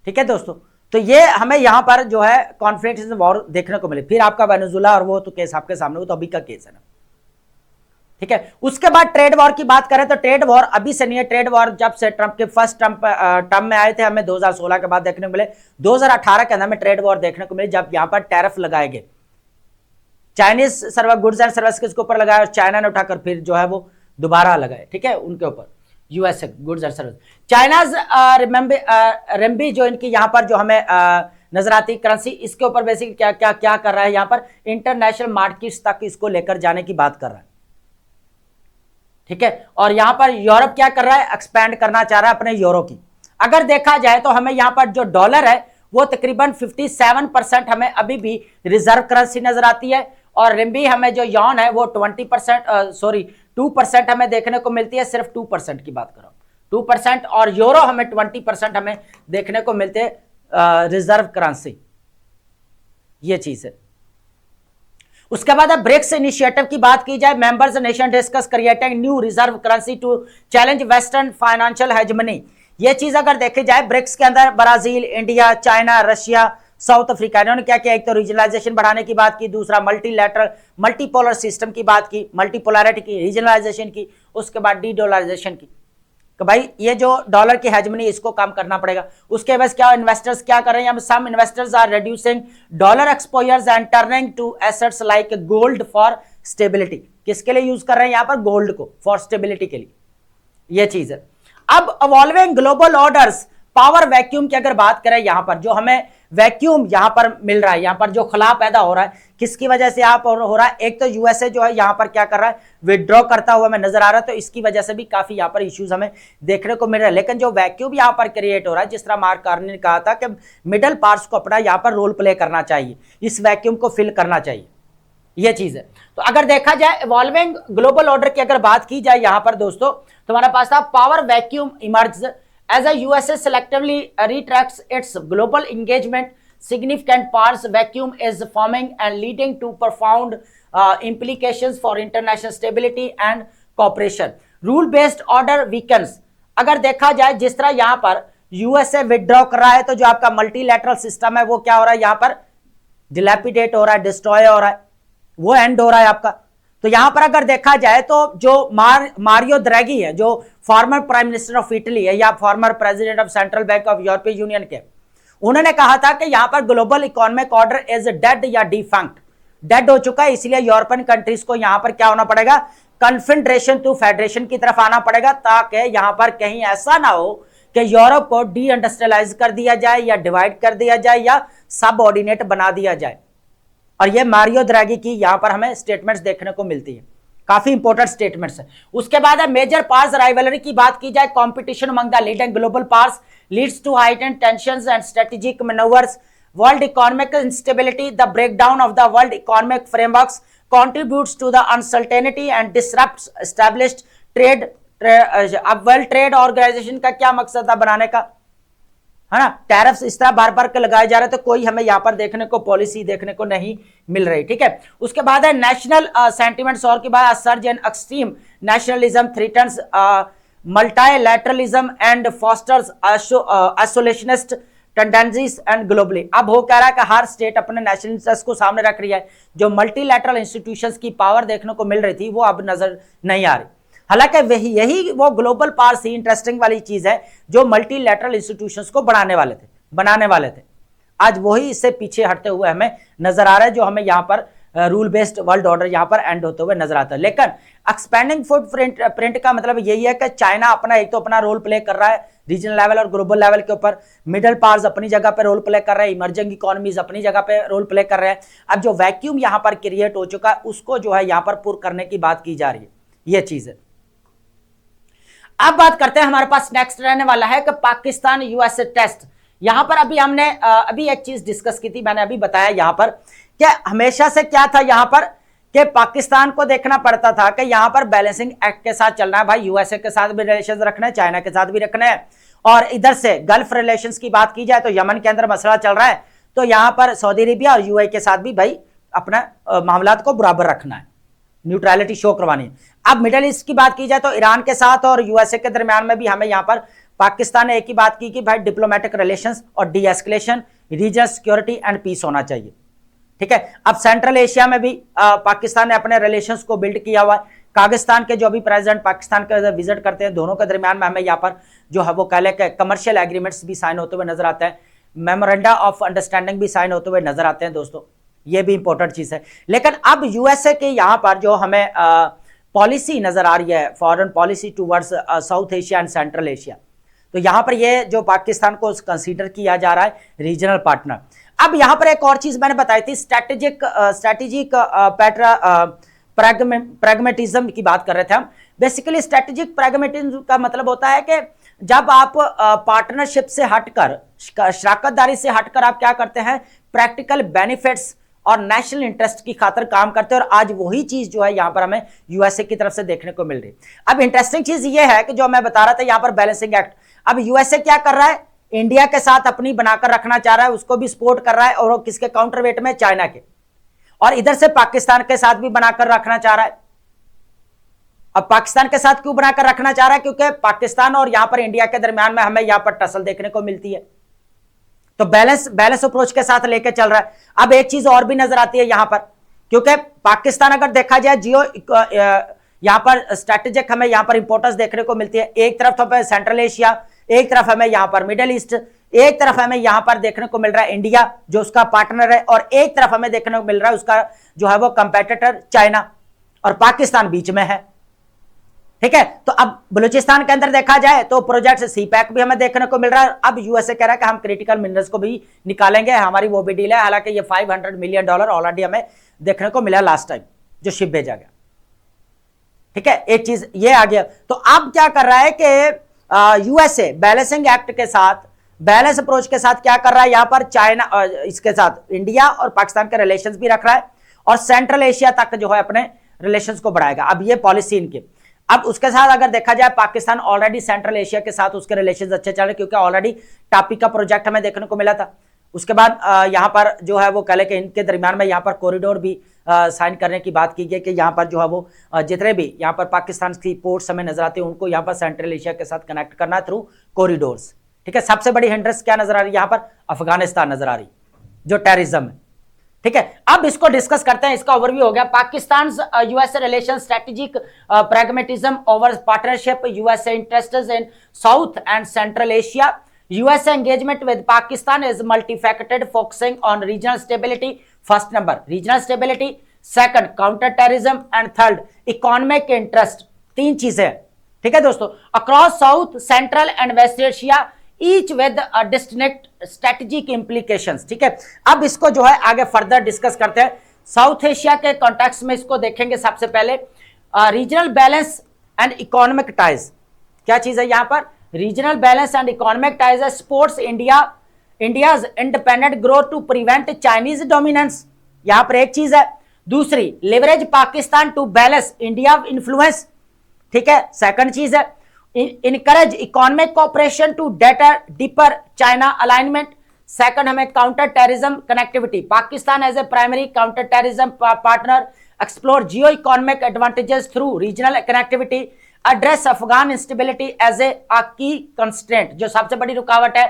ठीक है दोस्तों। तो ये हमें यहां पर जो है कॉन्फ्लिक्ट वॉर देखने को मिले। फिर आपका वेनेजुला और वो तो केस आपके सामने, वो तो अभी का केस है ना, ठीक है। उसके बाद ट्रेड वॉर की बात करें तो ट्रेड वॉर अभी से नहीं है। ट्रेड वॉर जब से ट्रंप के फर्स्ट टर्म में आए थे, हमें 2016 के बाद देखने को मिले। 2018 के अंदर हमें ट्रेड वॉर देखने को मिले, जब यहां पर टैरिफ लगाए गए, Chinese service goods and services के ऊपर लगाया और चाइना ने उठाकर फिर जो है वो दोबारा लगाए, ठीक है, उनके ऊपर USA goods and service. China's renminbi जो इनकी यहां पर जो हमें नजर आती करेंसी, इसके ऊपर बेसिकली क्या क्या क्या कर रहा है, यहां पर इंटरनेशनल मार्केट्स तक इसको लेकर जाने की बात कर रहा है, ठीक है। और यहां पर यूरोप क्या कर रहा है, एक्सपैंड करना चाह रहा है अपने यूरो की। अगर देखा जाए तो हमें यहां पर जो डॉलर है वो तकरीबन 57% हमें अभी भी रिजर्व करेंसी नजर आती है, और रिम्बी हमें जो यॉन है वो 2% हमें देखने को मिलती है। सिर्फ 2% की बात करो, 2%, और यूरो हमें 20% हमें देखने को मिलते हैं रिजर्व करेंसी, ये चीज है। उसके बाद अब ब्रिक्स इनिशिएटिव की बात की जाए, members nation discuss creating new reserve currency to challenge western financial hegemony. ये चीज अगर देखी जाए, ब्रिक्स के अंदर Brazil, India, China, Russia, South Africa, इन्होंने क्या किया, एक तो रीजनलाइजेशन बढ़ाने की बात की, दूसरा मल्टीलैटरल मल्टीपोलर सिस्टम की बात की, मल्टीपोलैरिटी की, रीजनलाइजेशन की, उसके बाद डी डॉलराइजेशन की, कि भाई ये जो डॉलर की हेजमनी इसको कम करना पड़ेगा। उसके बाद क्या इन्वेस्टर्स क्या कर रहे हैं, some investors are reducing dollar exposures and turning to assets like gold for stability. किसके लिए यूज कर रहे हैं यहां पर, गोल्ड को, फॉर स्टेबिलिटी के लिए, ये चीज है। अब evolving global orders, power vacuum की अगर बात करें, यहां पर जो हमें वैक्यूम यहां पर मिल रहा है, यहां पर जो खला पैदा हो रहा है, किसकी वजह से यहां पर हो रहा है, एक तो यूएसए जो है यहां पर क्या कर रहा है, विड्रॉ करता हुआ हमें नजर आ रहा है, तो इसकी वजह से भी काफी यहां पर इश्यूज हमें देखने को मिल रहा है। लेकिन जो वैक्यूम यहां पर क्रिएट हो रहा है, जिस तरह मार्क कार्नी ने कहा था कि मिडल पार्ट्स को अपना यहां पर रोल प्ले करना चाहिए, इस वैक्यूम को फिल करना चाहिए, ये चीज है। तो अगर देखा जाए इवॉल्विंग ग्लोबल ऑर्डर की अगर बात की जाए यहां पर दोस्तों, तो हमारे पास था power vacuum emerge as a USA selectively retracts its global engagement, significant powers vacuum is forming and leading to profound implications for international stability and cooperation. Rule based order weakens. अगर देखा जाए जिस तरह यहां पर यूएसए विड्रॉ कर रहा है, तो जो आपका मल्टीलैटरल सिस्टम है वो क्या हो रहा है, यहां पर डिलैपिडेट हो रहा है, डिस्ट्रॉय हो रहा है, वो एंड हो रहा है आपका। तो यहां पर अगर देखा जाए तो जो मारियो द्रैगी है, जो former prime minister of Italy है या former president of central bank of European union के, उन्होंने कहा था कि यहां पर global economic order is dead या डिफंक्ट, डेड हो चुका है, इसलिए यूरोपियन कंट्रीज को यहां पर क्या होना पड़ेगा, कन्फेडरेशन टू फेडरेशन की तरफ आना पड़ेगा, ताकि यहां पर कहीं ऐसा ना हो कि यूरोप को डी इंडस्ट्रियलाइज कर दिया जाए या डिवाइड कर दिया जाए या सब ऑर्डिनेट बना दिया जाए। और ये मारियो द्रैगी की यहां पर हमें स्टेटमेंट्स देखने को मिलती है, काफी इंपॉर्टेंट स्टेटमेंट्स है। उसके बाद है मेजर पावर्स राइवलरी की बात की जाए, competition among the leading global powers leads to heightened tensions and strategic manoeuvres, world economic instability, the breakdown of the world economic frameworks, contributes to the uncertainty and disrupts established trade। अब वर्ल्ड ट्रेड ऑर्गेनाइजेशन का क्या मकसद था बनाने का, है ना। टैरिफ्स इस तरह बार बार के लगाए जा रहे थे, कोई हमें यहां पर देखने को पॉलिसी देखने को नहीं मिल रही, ठीक है। उसके बाद है नेशनल सेंटिमेंट्स, और के बाद surge and extreme nationalism threatens multilateralism and fosters isolationist tendencies and globally. अब हो कह रहा है कि हर स्टेट अपने नेशनल इंटरेस्ट को सामने रख रही है, जो मल्टीलैटरल इंस्टीट्यूशंस की पावर देखने को मिल रही थी वो अब नजर नहीं आ रही। हालांकि वही यही वो ग्लोबल पावर सी इंटरेस्टिंग वाली चीज है जो मल्टीलैटरल इंस्टीट्यूशंस को बनाने वाले थे। आज वही इससे पीछे हटते हुए हमें नजर आ रहा है, जो हमें यहाँ पर रूल बेस्ड वर्ल्ड ऑर्डर यहाँ पर एंड होते हुए नजर आता है। लेकिन एक्सपेंडिंग फुटप्रिंट का मतलब यही है कि चाइना अपना एक तो अपना रोल प्ले कर रहा है रीजनल लेवल और ग्लोबल लेवल के ऊपर, मिडिल पावर्स अपनी जगह पे रोल प्ले कर रहे हैं, इमर्जिंग इकोनॉमीज अपनी जगह पे रोल प्ले कर रहे हैं। अब जो वैक्यूम यहाँ पर क्रिएट हो चुका है उसको जो है यहाँ पर पूर्ण करने की बात की जा रही है, ये चीज है। अब बात करते हैं, हमारे पास नेक्स्ट रहने वाला है कि पाकिस्तान यूएसए टेस्ट। यहां पर अभी हमने अभी एक चीज डिस्कस की थी, मैंने अभी बताया यहां पर कि हमेशा से क्या था यहां पर कि पाकिस्तान को देखना पड़ता था कि यहां पर बैलेंसिंग एक्ट के साथ चलना है, भाई यूएसए के साथ भी रिलेशंस रखना है, चाइना के साथ भी रखना है, और इधर से गल्फ रिलेशंस की बात की जाए तो यमन के अंदर मसला चल रहा है, तो यहां पर सऊदी अरेबिया और यूएई के साथ भी भाई अपना मामलात को बराबर रखना है, न्यूट्रलिटी शो करवानी है। अब मिडिल ईस्ट की बात की जाए तो ईरान के साथ और यूएसए के दरमियान में भी हमें यहां पर पाकिस्तान ने एक ही बात की कि भाई डिप्लोमेटिक रिलेशंस और de-escalation, regional security and peace होना चाहिए, ठीक है। अब सेंट्रल एशिया में भी पाकिस्तान ने अपने रिलेशंस को बिल्ड किया हुआ है। कागिस्तान के जो भी प्रेसिडेंट पाकिस्तान का विजिट करते हैं, दोनों के दरमियान में हमें यहाँ पर जो है वो कह लें कि कमर्शियल एग्रीमेंट्स भी साइन होते हुए नजर आते हैं, मेमोरेंडा ऑफ अंडरस्टैंडिंग भी साइन होते हुए नजर आते हैं दोस्तों, ये भी इंपॉर्टेंट चीज है। लेकिन अब यूएसए के यहाँ पर जो हमें पॉलिसी नजर आ रही है, foreign policy towards south Asia and Central Asia, तो यहां पर ये जो पाकिस्तान को कंसीडर किया जा रहा है रीजनल पार्टनर। अब यहां पर एक और चीज मैंने बताई थी, स्ट्रैटेजिक प्रैग्मेटिज्म की बात कर रहे थे हम। बेसिकली स्ट्रैटेजिक प्रैग्मेटिज्म का मतलब होता है कि जब आप पार्टनरशिप से हटकर, शराकतदारी से हटकर आप क्या करते हैं, प्रैक्टिकल बेनिफिट्स और नेशनल इंटरेस्ट की खातर काम करते हैं, और आज वही चीज जो है यहां पर हमें यूएसए की तरफ से देखने को मिल रही है। अब इंटरेस्टिंग चीज ये है कि जो मैं बता रहा था यहां पर बैलेंसिंग एक्ट, अब यूएसए क्या कर रहा है, इंडिया के साथ अपनी बनाकर रखना चाह रहा है, उसको भी सपोर्ट कर रहा है, और किसके काउंटर वेट में, चाइना के, और इधर से पाकिस्तान के साथ भी बनाकर रखना चाह रहा है। अब पाकिस्तान के साथ क्यों बनाकर रखना चाह रहा है, क्योंकि पाकिस्तान और यहां पर इंडिया के दरमियान में हमें यहां पर टसल देखने को मिलती है, तो बैलेंस अप्रोच के साथ लेके चल रहा है। अब एक चीज और भी नजर आती है यहां पर, क्योंकि पाकिस्तान अगर देखा जाए जियो यहां पर स्ट्रैटेजिक हमें यहां पर इंपॉर्टेंस देखने को मिलती है। एक तरफ तो सेंट्रल एशिया, एक तरफ हमें यहां पर मिडिल ईस्ट, एक तरफ हमें यहां पर देखने को मिल रहा है इंडिया जो उसका पार्टनर है, और एक तरफ हमें देखने को मिल रहा है उसका जो है वो कंपेटिटर चाइना, और पाकिस्तान बीच में है, ठीक है। तो अब बलूचिस्तान के अंदर देखा जाए तो प्रोजेक्ट सीपैक भी हमें देखने को मिल रहा है। अब यूएसए कह रहा है कि हम क्रिटिकल मिनरल्स को भी निकालेंगे, हमारी वो भी डील है। हालांकि ये $500 मिलियन ऑलरेडी हमें देखने को मिला लास्ट टाइम जो शिप भेजा गया, ठीक है। एक चीज ये आ गया। तो अब क्या कर रहा है कि यूएसए बैलेंसिंग एक्ट के साथ, बैलेंस अप्रोच के साथ क्या कर रहा है, यहां पर चाइना इसके साथ इंडिया और पाकिस्तान के रिलेशंस भी रख रहा है, और सेंट्रल एशिया तक जो है अपने रिलेशंस को बढ़ाएगा। अब ये पॉलिसी इनकी। अब उसके साथ अगर देखा जाए, पाकिस्तान ऑलरेडी सेंट्रल एशिया के साथ उसके रिलेशंस अच्छे चल रहे, क्योंकि ऑलरेडी टापी का प्रोजेक्ट हमें देखने को मिला था। उसके बाद यहां पर जो है वो कह लें कि इनके दरमियान में यहां पर कॉरिडोर भी साइन करने की बात की गई कि यहां पर जो है वो जितने भी यहां पर पाकिस्तान की पोर्ट्स हमें नजर आते हैं उनको यहां पर सेंट्रल एशिया के साथ कनेक्ट करना थ्रू कॉरिडोर्स, ठीक है। सबसे बड़ी हिंड्रेंस क्या नजर आ रही है यहां पर, अफगानिस्तान नजर आ रही, जो टेररिज्म है, ठीक है। अब इसको डिस्कस करते हैं, इसका ओवरव्यू हो गया। Pakistan USA relation, strategic pragmatism over partnership, USA interests in South and Central Asia, USA engagement with Pakistan is multifaceted focusing on regional stability. First number regional stability, second counter terrorism, and third economic interest. तीन चीजें, ठीक है दोस्तों, across South, Central and West Asia, each with distinct strategic implications, ठीक है। अब इसको जो है आगे फर्दर डिस्कस करते हैं। साउथ एशिया के कॉन्टेक्स्ट में इसको देखेंगे। सबसे पहले regional balance and economic ties, क्या चीज है यहां पर, regional balance and economic ties है supports India's independent growth to prevent Chinese dominance, यहां पर एक चीज है। दूसरी, leverage Pakistan to balance India influence, ठीक है, सेकंड चीज है encourage economic cooperation to deter deeper China alignment, second हमें counter terrorism connectivity, Pakistan as a primary counter terrorism partner, explore geo economic advantages through regional connectivity, address Afghan instability as a key constraint, जो सबसे बड़ी रुकावट है।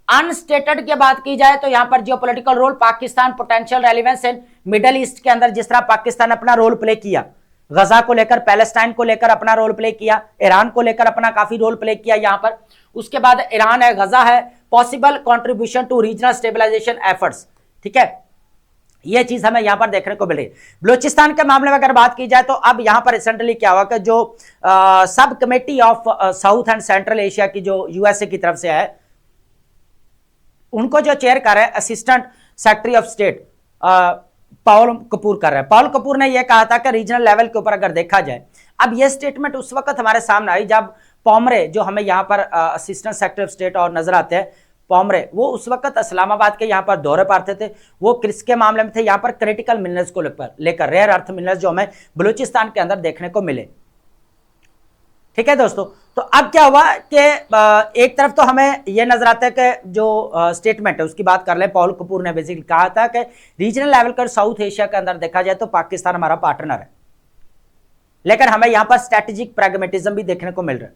अनस्टेटेड की बात की जाए तो यहां पर geopolitical role, Pakistan potential relevance in Middle East के अंदर, जिस तरह पाकिस्तान अपना रोल प्ले किया, गजा को लेकर, पैलेस्टाइन को लेकर अपना रोल प्ले किया, ईरान को लेकर अपना काफी रोल प्ले किया यहां पर, उसके बाद ईरान है, गजा है, possible contribution to regional stabilisation efforts, ठीक है, यह चीज हमें यहां पर देखने को मिल रही है। बलूचिस्तान के मामले में अगर बात की जाए तो अब यहां पर रिसेंटली क्या हुआ कि जो sub committee of south and Central Asia की जो यूएसए की तरफ से है, उनको जो चेयर कर रहे हैं असिस्टेंट सेक्रेटरी ऑफ स्टेट पाउल कपूर कर रहे हैं। पाउल कपूर ने यह कहा था कि रीजनल लेवल के ऊपर अगर देखा जाए, अब यह स्टेटमेंट उस वक्त हमारे सामने आई जब पोमरे, जो हमें यहां पर असिस्टेंट सेक्रेटरी ऑफ स्टेट और नजर आते हैं, पोमरे, वो उस वक्त इस्लामाबाद के यहां पर दौरे पर आते थे, वो किसके मामले में थे, यहां पर क्रिटिकल मिनरल्स को लेकर रेयर अर्थ मिनरल्स जो हमें बलूचिस्तान के अंदर देखने को मिले, ठीक है दोस्तों। तो अब क्या हुआ कि एक तरफ तो हमें यह नजर आता है कि जो स्टेटमेंट है उसकी बात कर ले, पाउल कपूर ने बेसिकली कहा था कि रीजनल लेवल पर साउथ एशिया के अंदर देखा जाए तो पाकिस्तान हमारा पार्टनर है, लेकिन हमें यहां पर स्ट्रेटेजिक प्रैग्मेटिज्म भी देखने को मिल रहा है।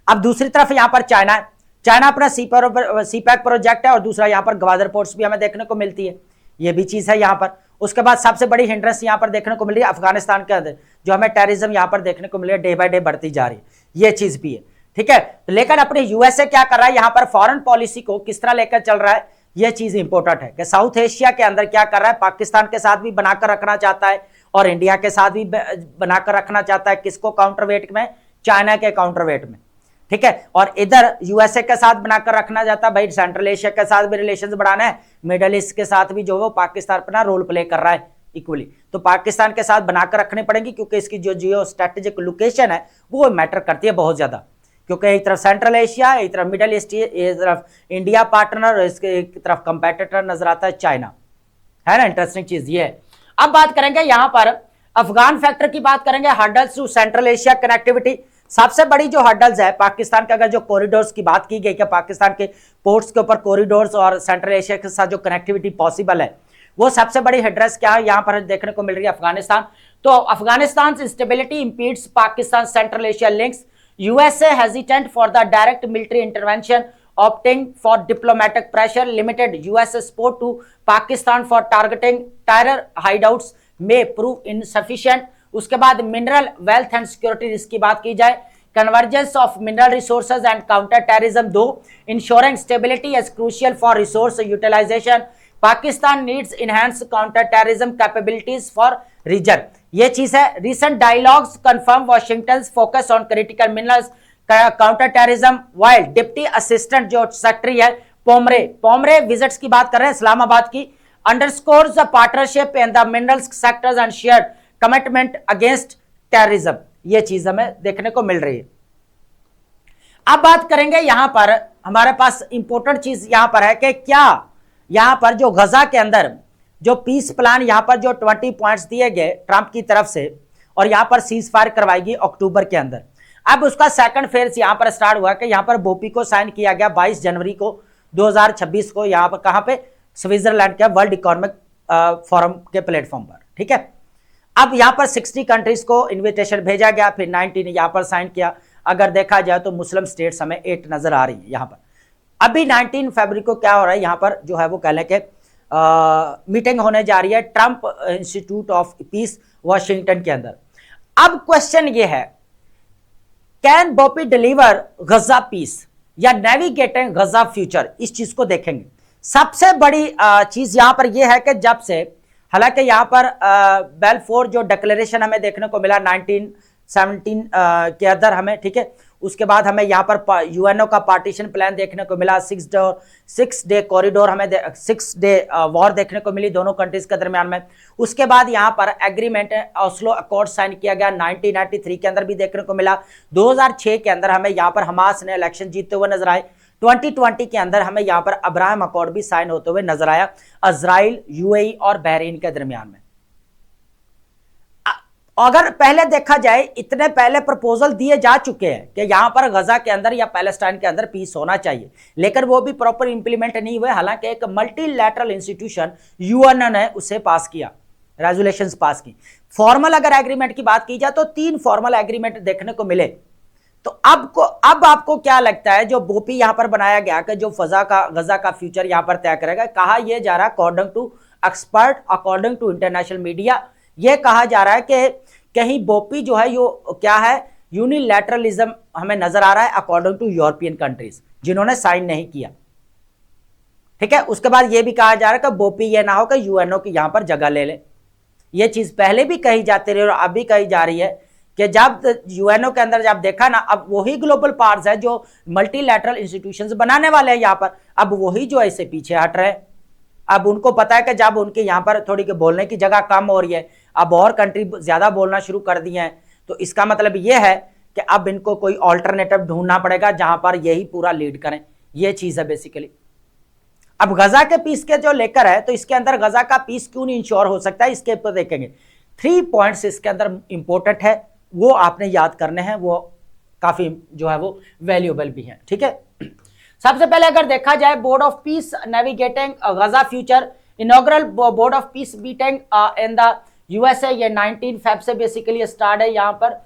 अब दूसरी तरफ यहां पर चाइना है, चाइना अपना सीपैक प्रोजेक्ट है, और दूसरा यहां पर ग्वादर पोर्ट्स भी हमें देखने को मिलती है, यह भी चीज है यहां पर। उसके बाद सबसे बड़ी हिंड्रेंस यहां पर देखने को मिल रही है अफगानिस्तान के अंदर, जो हमें टेररिज्म यहां पर देखने को मिल रही है, डे बाय डे बढ़ती जा रही है, यह चीज भी है, ठीक है। लेकिन अपने यूएसए क्या कर रहा है, यहां पर फॉरेन पॉलिसी को किस तरह लेकर चल रहा है, यह चीज इंपॉर्टेंट है कि साउथ एशिया के अंदर क्या कर रहा है, पाकिस्तान के साथ भी बनाकर रखना चाहता है और इंडिया के साथ भी बनाकर रखना चाहता है, किसको काउंटरवेट में, चाइना के काउंटरवेट में, ठीक है। और इधर यूएसए के साथ बनाकर रखना चाहता है, भाई सेंट्रल एशिया के साथ भी रिलेशंस बढ़ाना है, मिडिल ईस्ट के साथ भी जो वो पाकिस्तान अपना रोल प्ले कर रहा है इक्वली, तो पाकिस्तान के साथ बनाकर रखनी पड़ेगी, क्योंकि इसकी जो जियो स्ट्रेटेजिक लोकेशन है वो मैटर करती है बहुत ज्यादा, क्योंकि एक तरफ सेंट्रल एशिया, एक तरफ मिडिल ईस्ट, एक तरफ इंडिया पार्टनर, और इसके एक तरफ कंपेटिटर नजर आता है चाइना, है ना। इंटरेस्टिंग चीज ये है। अब बात करेंगे यहां पर अफगान फैक्टर की बात करेंगे, hurdles to Central Asia connectivity. सबसे बड़ी जो हर्डल्स है पाकिस्तान का, अगर जो कॉरिडोर्स की बात की गई कि पाकिस्तान के पोर्ट्स के ऊपर कॉरिडोर्स और सेंट्रल एशिया के साथ जो कनेक्टिविटी पॉसिबल है, वो सबसे बड़ी हेड्रेस क्या है यहां पर देखने को मिल रही है, अफगानिस्तान। तो Afghanistan instability impedes Pakistan Central Asia links, USA hesitant for the direct military intervention, opting for diplomatic pressure, limited US support to Pakistan for targeting terror hideouts may prove insufficient. उसके बाद mineral wealth and security risk की बात की जाए, convergence of mineral resources and counter terrorism, दो ensuring stability as crucial for resource utilisation, Pakistan needs enhance counter terrorism capabilities for region, ये चीज है। Recent dialogues confirm Washington focus on critical minerals counter terrorism, while deputy assistant जो सेक्रेटरी है पोमरे विजिट्स की बात कर रहे हैं इस्लामाबाद की, underscores the partnership in the minerals sectors and shared commitment against terrorism, ये चीज हमें देखने को मिल रही है। अब बात करेंगे यहां पर हमारे पास इंपॉर्टेंट चीज यहां पर है कि क्या यहां पर जो गजा के अंदर जो पीस प्लान यहां पर जो 20 पॉइंट्स दिए गए ट्रंप की तरफ से, और यहां पर सीज फायर करवाएगी अक्टूबर के अंदर। अब उसका सेकंड फेज यहां पर स्टार्ट हुआ कि यहां पर बोपी को साइन किया गया 22 जनवरी को 2026 को, यहां पर कहां पे, स्विट्जरलैंड के वर्ल्ड इकोनॉमिक फोरम के प्लेटफॉर्म पर, ठीक है। अब यहां पर 60 कंट्रीज को इन्विटेशन भेजा गया, फिर 19 यहां पर साइन किया। अगर देखा जाए तो मुस्लिम स्टेट्स हमें 8 नजर आ रही है यहां पर। अभी 19 फरवरी को क्या हो रहा है यहां पर जो है वो कह लें कि मीटिंग होने जा रही है Trump Institute of Peace Washington के अंदर। अब क्वेश्चन ये है, can BoP deliver Gaza peace या नेविगेटिंग गजा फ्यूचर, इस चीज को देखेंगे। सबसे बड़ी चीज यहां पर यह है कि जब से, हालांकि यहां पर बेलफोर जो डिक्लेरेशन हमें देखने को मिला 1917 के अंदर हमें, ठीक है, उसके बाद हमें यहाँ पर यूएनओ का पार्टीशन प्लान देखने को मिला, 6 डे कॉरिडोर हमें 6 डे वॉर देखने को मिली दोनों कंट्रीज के दरमियान में। उसके बाद यहाँ पर एग्रीमेंट ऑस्लो अकॉर्ड साइन किया गया 1993 के अंदर भी देखने को मिला। 2006 के अंदर हमें यहाँ पर हमास ने इलेक्शन जीतते हुए नजर आए। 2020 के अंदर हमें यहाँ पर अब्राहम अकॉर्ड भी साइन होते हुए नजर आया इजराइल, यूएई और बहरीन के दरमियान में। अगर पहले देखा जाए इतने पहले प्रपोजल दिए जा चुके हैं कि यहां पर गजा के अंदर या पैलेस्टाइन के अंदर पीस होना चाहिए, लेकिन वो भी प्रॉपर इंप्लीमेंट नहीं हुए। हालांकि एक मल्टीलैटरल इंस्टीट्यूशन यूएन ने उसे पास किया, रेजोल्यूशंस पास की। फॉर्मल अगर एग्रीमेंट की बात की जाए तो 3 फॉर्मल एग्रीमेंट देखने को मिले। तो अब आपको क्या लगता है जो बोपी यहां पर बनाया गया कि जो गजा का फ्यूचर यहां पर तय करेगा, कहा यह जा रहा है according to expert, according to international media, यह कहा जा रहा है कि कहीं बोपी जो है यो क्या है, यूनिलैटरलिज्म हमें नजर आ रहा है अकॉर्डिंग टू यूरोपियन कंट्रीज जिन्होंने साइन नहीं किया। ठीक है, उसके बाद यह भी कहा जा रहा है कि बोपी यह ना हो कि यूएनओ की यहां पर जगह ले ले। यह चीज पहले भी कही जाती रही और अभी कही जा रही है कि जब यूएनओ के अंदर जब देखा ना, अब वही ग्लोबल पावर्स है जो मल्टीलैटरल इंस्टीट्यूशंस बनाने वाले हैं यहां पर, अब वही जो ऐसे पीछे हट रहे हैं। अब उनको पता है कि जब उनके यहां पर थोड़ी के बोलने की जगह कम हो रही है, अब और कंट्री ज्यादा बोलना शुरू कर दिए हैं, तो इसका मतलब यह है कि अब इनको कोई ऑल्टरनेटिव ढूंढना पड़ेगा जहां पर यही पूरा लीड करें। यह चीज है बेसिकली। अब गजा के पीस के जो लेकर है, तो इसके अंदर गजा का पीस क्यों नहीं इंश्योर हो सकता है, इसके ऊपर देखेंगे। 3 पॉइंट्स इसके अंदर इंपॉर्टेंट है, वो आपने याद करने हैं, वो काफी जो है वो वैल्यूएबल भी है। ठीक है, सबसे पहले अगर देखा जाए board of peace navigating Gaza future, inaugural board of peace meeting in the USA, ये 19 फेब से बेसिकली स्टार्ट है। यहाँ पर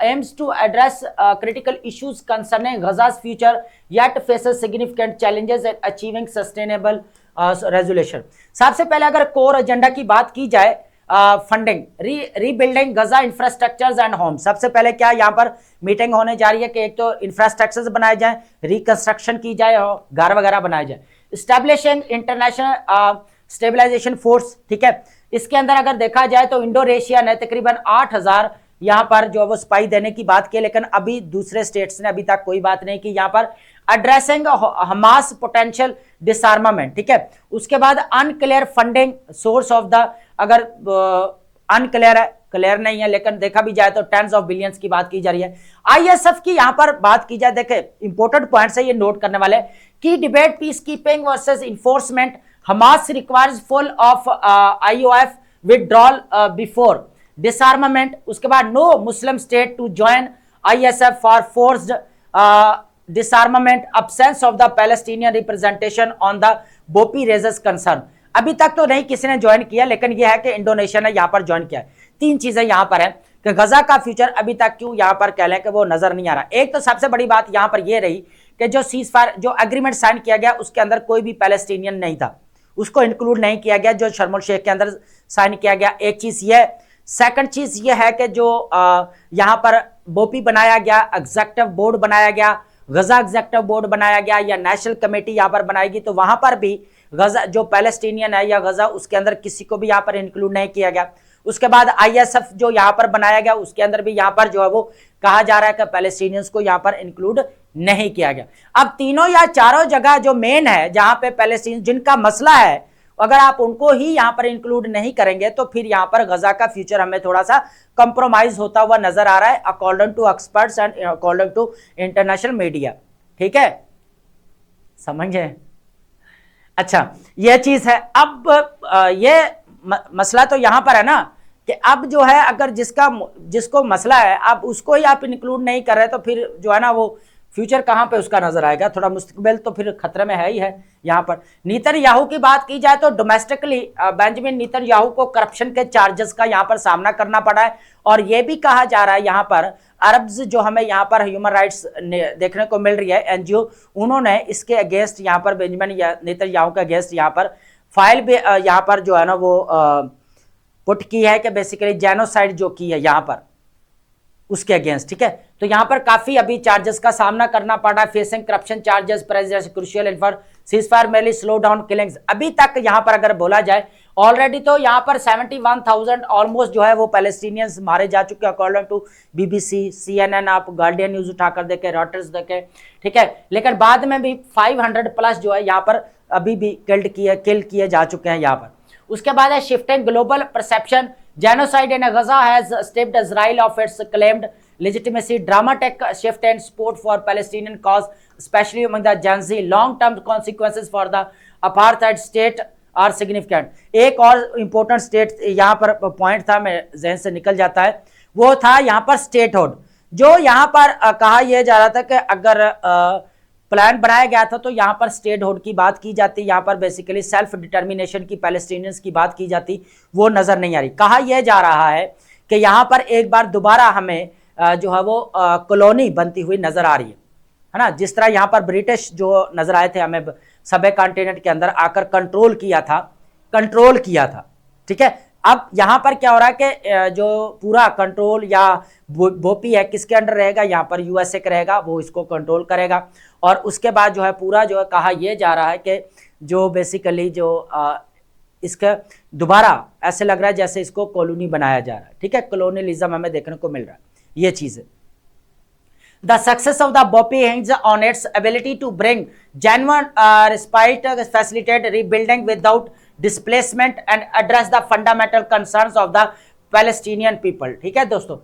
aims to address critical issues concerning Gaza's future yet faces significant challenges in achieving sustainable resolution. सबसे पहले अगर कोर एजेंडा की बात की जाए, funding, rebuilding Gaza infrastructures and home. सबसे पहले क्या यहाँ पर मीटिंग होने जा रही है कि एक तो इंफ्रास्ट्रक्चर्स बनाए जाए, रिकंस्ट्रक्शन की जाए और घर वगैरह बनाए जाए। इस्टेब्लिशिंग इंटरनेशनल स्टेबलाइजेशन फोर्स, ठीक है। इसके अंदर अगर देखा जाए तो इंडोनेशिया ने तकरीबन 8000 यहाँ पर जो वो स्पाई देने की बात की, लेकिन अभी दूसरे स्टेट्स ने अभी तक कोई बात नहीं की यहाँ पर। एड्रेसिंग हमास पोटेंशियल डिसआर्मामेंट, ठीक है। उसके बाद unclear funding source of the, अगर अनक्लियर है, क्लियर नहीं है, लेकिन देखा भी जाए तो टेंस ऑफ बिलियंस की बात की जा रही है। आईएसएफ की यहां पर बात की जाए, देखे इंपोर्टेंट पॉइंट्स है ये नोट करने वाले की debate peacekeeping versus enforcement, Hamas requires full of IOF withdrawal before disarmament. उसके बाद no Muslim state to join ISF for forced disarmament, absence of the Palestinian representation on the BoP raises concern. अभी तक तो नहीं किसी ने ज्वाइन किया, लेकिन यह है कि इंडोनेशिया ने यहां पर ज्वाइन किया है। 3 चीजें यहां पर है कि गजा का फ्यूचर अभी तक क्यों यहां पर कह लें कि वो नजर नहीं आ रहा। एक तो सबसे बड़ी बात यहां पर यह रही कि जो सीज फायर जो एग्रीमेंट साइन किया गया उसके अंदर कोई भी पैलेस्टीनियन नहीं था, उसको इंक्लूड नहीं किया गया जो शर्म एल शेख के अंदर साइन किया गया। एक चीज यह, सेकंड चीज यह है कि जो यहां पर बोपी बनाया गया, एग्जेक्टिव बोर्ड बनाया गया, गजा एग्जेक्टिव बोर्ड बनाया गया या नेशनल कमेटी यहां पर बनाएगी, तो वहां पर भी गजा जो पैलेस्टीनियन है या गजा उसके अंदर किसी को भी यहां पर इंक्लूड नहीं किया गया। उसके बाद आईएसएफ जो यहां पर बनाया गया उसके अंदर भी यहां पर जो है वो कहा जा रहा है कि पैलेस्टीनियंस को यहां पर इंक्लूड नहीं किया गया। अब तीनों या चारों जगह जो मेन है जहां पे पैलेस्टीन जिनका मसला है, अगर आप उनको ही यहां पर इंक्लूड नहीं करेंगे तो फिर यहां पर गजा का फ्यूचर हमें थोड़ा सा कंप्रोमाइज होता हुआ नजर आ रहा है according to experts and according to international media. ठीक है, समझे? अच्छा, यह चीज है। अब ये मसला तो यहां पर है ना कि अब जो है अगर जिसको मसला है अब उसको ही आप इंक्लूड नहीं कर रहे तो फिर जो है ना वो फ्यूचर कहां पे उसका नजर आएगा, थोड़ा मुस्तकबिल तो फिर खतरे में है ही है। यहां पर नेतन्याहू की बात की जाए तो डोमेस्टिकली बेंजामिन नेतन्याहू को करप्शन के चार्जेस का यहां पर सामना करना पड़ा है। और यह भी कहा जा रहा है यहां पर अरब्स जो हमें यहां पर ह्यूमन राइट्स देखने को मिल रही है एनजीओ, उन्होंने इसके अगेंस्ट यहां पर बेंजामिन नेतन्याहू के अगेंस्ट यहां पर फाइल भी यहां पर जो है ना वो पुट की है कि बेसिकली जेनोसाइड जो की है यहां पर उसके अगेंस्ट। ठीक है, तो यहां पर काफी अभी चार्जेस का सामना करना पड़ रहा है, facing corruption charges, president crucial in for ceasefire mainly slow down killings. अभी तक यहां पर अगर बोला जाए ऑलरेडी तो यहां पर 71,000 ऑलमोस्ट जो है वो पैलेस्टीनियंस मारे जा चुके हैं अकॉर्डिंग टू बीबीसी, सीएनएन, आप गार्डियन न्यूज उठाकर देखें, रॉयटर्स देखें। ठीक है, लेकिन बाद में भी 500 प्लस जो है यहाँ पर अभी भी किल किए जा चुके हैं यहाँ पर। उसके बाद है shifting global perception, genocide in Gaza has stripped Israel of its claimed legitimacy, dramatic shift and support for Palestinian cause, especially among the Gen Z, long-term consequences for the apartheid state are significant. एक और इंपॉर्टेंट स्टेट यहाँ पर पॉइंट था, मैं जहन से निकल जाता है, वो था यहाँ पर स्टेटहुड। जो यहाँ पर कहा यह जा रहा था कि अगर प्लान बनाया गया था तो यहाँ पर स्टेटहुड की बात की जाती, यहाँ पर बेसिकली सेल्फ डिटर्मिनेशन की पैलेस्टीनियंस की बात की जाती, वो नजर नहीं आ रही। कहा यह जा रहा है कि यहाँ पर एक बार दोबारा हमें जो है वो कॉलोनी बनती हुई नजर आ रही है ना। जिस तरह यहाँ पर ब्रिटिश जो नजर आए थे, हमें सब कॉन्टिनेंट के अंदर आकर कंट्रोल किया था, ठीक है। अब यहाँ पर क्या हो रहा है कि जो पूरा कंट्रोल या बोपी है किसके अंडर रहेगा, यहाँ पर यूएसए का रहेगा, वो इसको कंट्रोल करेगा। और उसके बाद जो है पूरा जो है कहा यह जा रहा है कि जो बेसिकली जो इसका दोबारा ऐसे लग रहा है जैसे इसको कॉलोनी बनाया जा रहा है, ठीक है। कॉलोनियलिज्म हमें देखने को मिल रहा है, ये चीज है। The success of the BOPI hinges on its ability to bring genuine respite, facilitate rebuilding without displacement and address the fundamental concerns of the Palestinian people। ठीक है दोस्तों,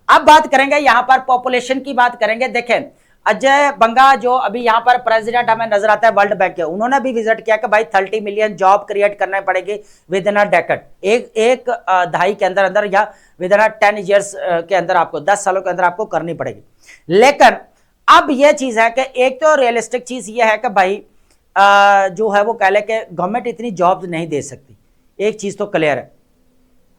अब बात करेंगे यहाँ पर पॉपुलेशन की बात करेंगे। देखें अजय बंगा जो अभी यहाँ पर प्रेसिडेंट हमें नजर आता है वर्ल्ड बैंक के, उन्होंने भी विजिट किया कि भाई 30 मिलियन जॉब क्रिएट करने पड़ेगी विद इन अ डेकेड, एक दहाई के अंदर अंदर या विद इन 10 ईयर्स के अंदर, आपको 10 सालों के अंदर आपको करनी पड़ेगी। लेकिन अब यह चीज है कि एक तो रियलिस्टिक चीज यह है कि भाई जो है वो कह ले कि गवर्नमेंट इतनी जॉब्स नहीं दे सकती, एक चीज तो क्लियर है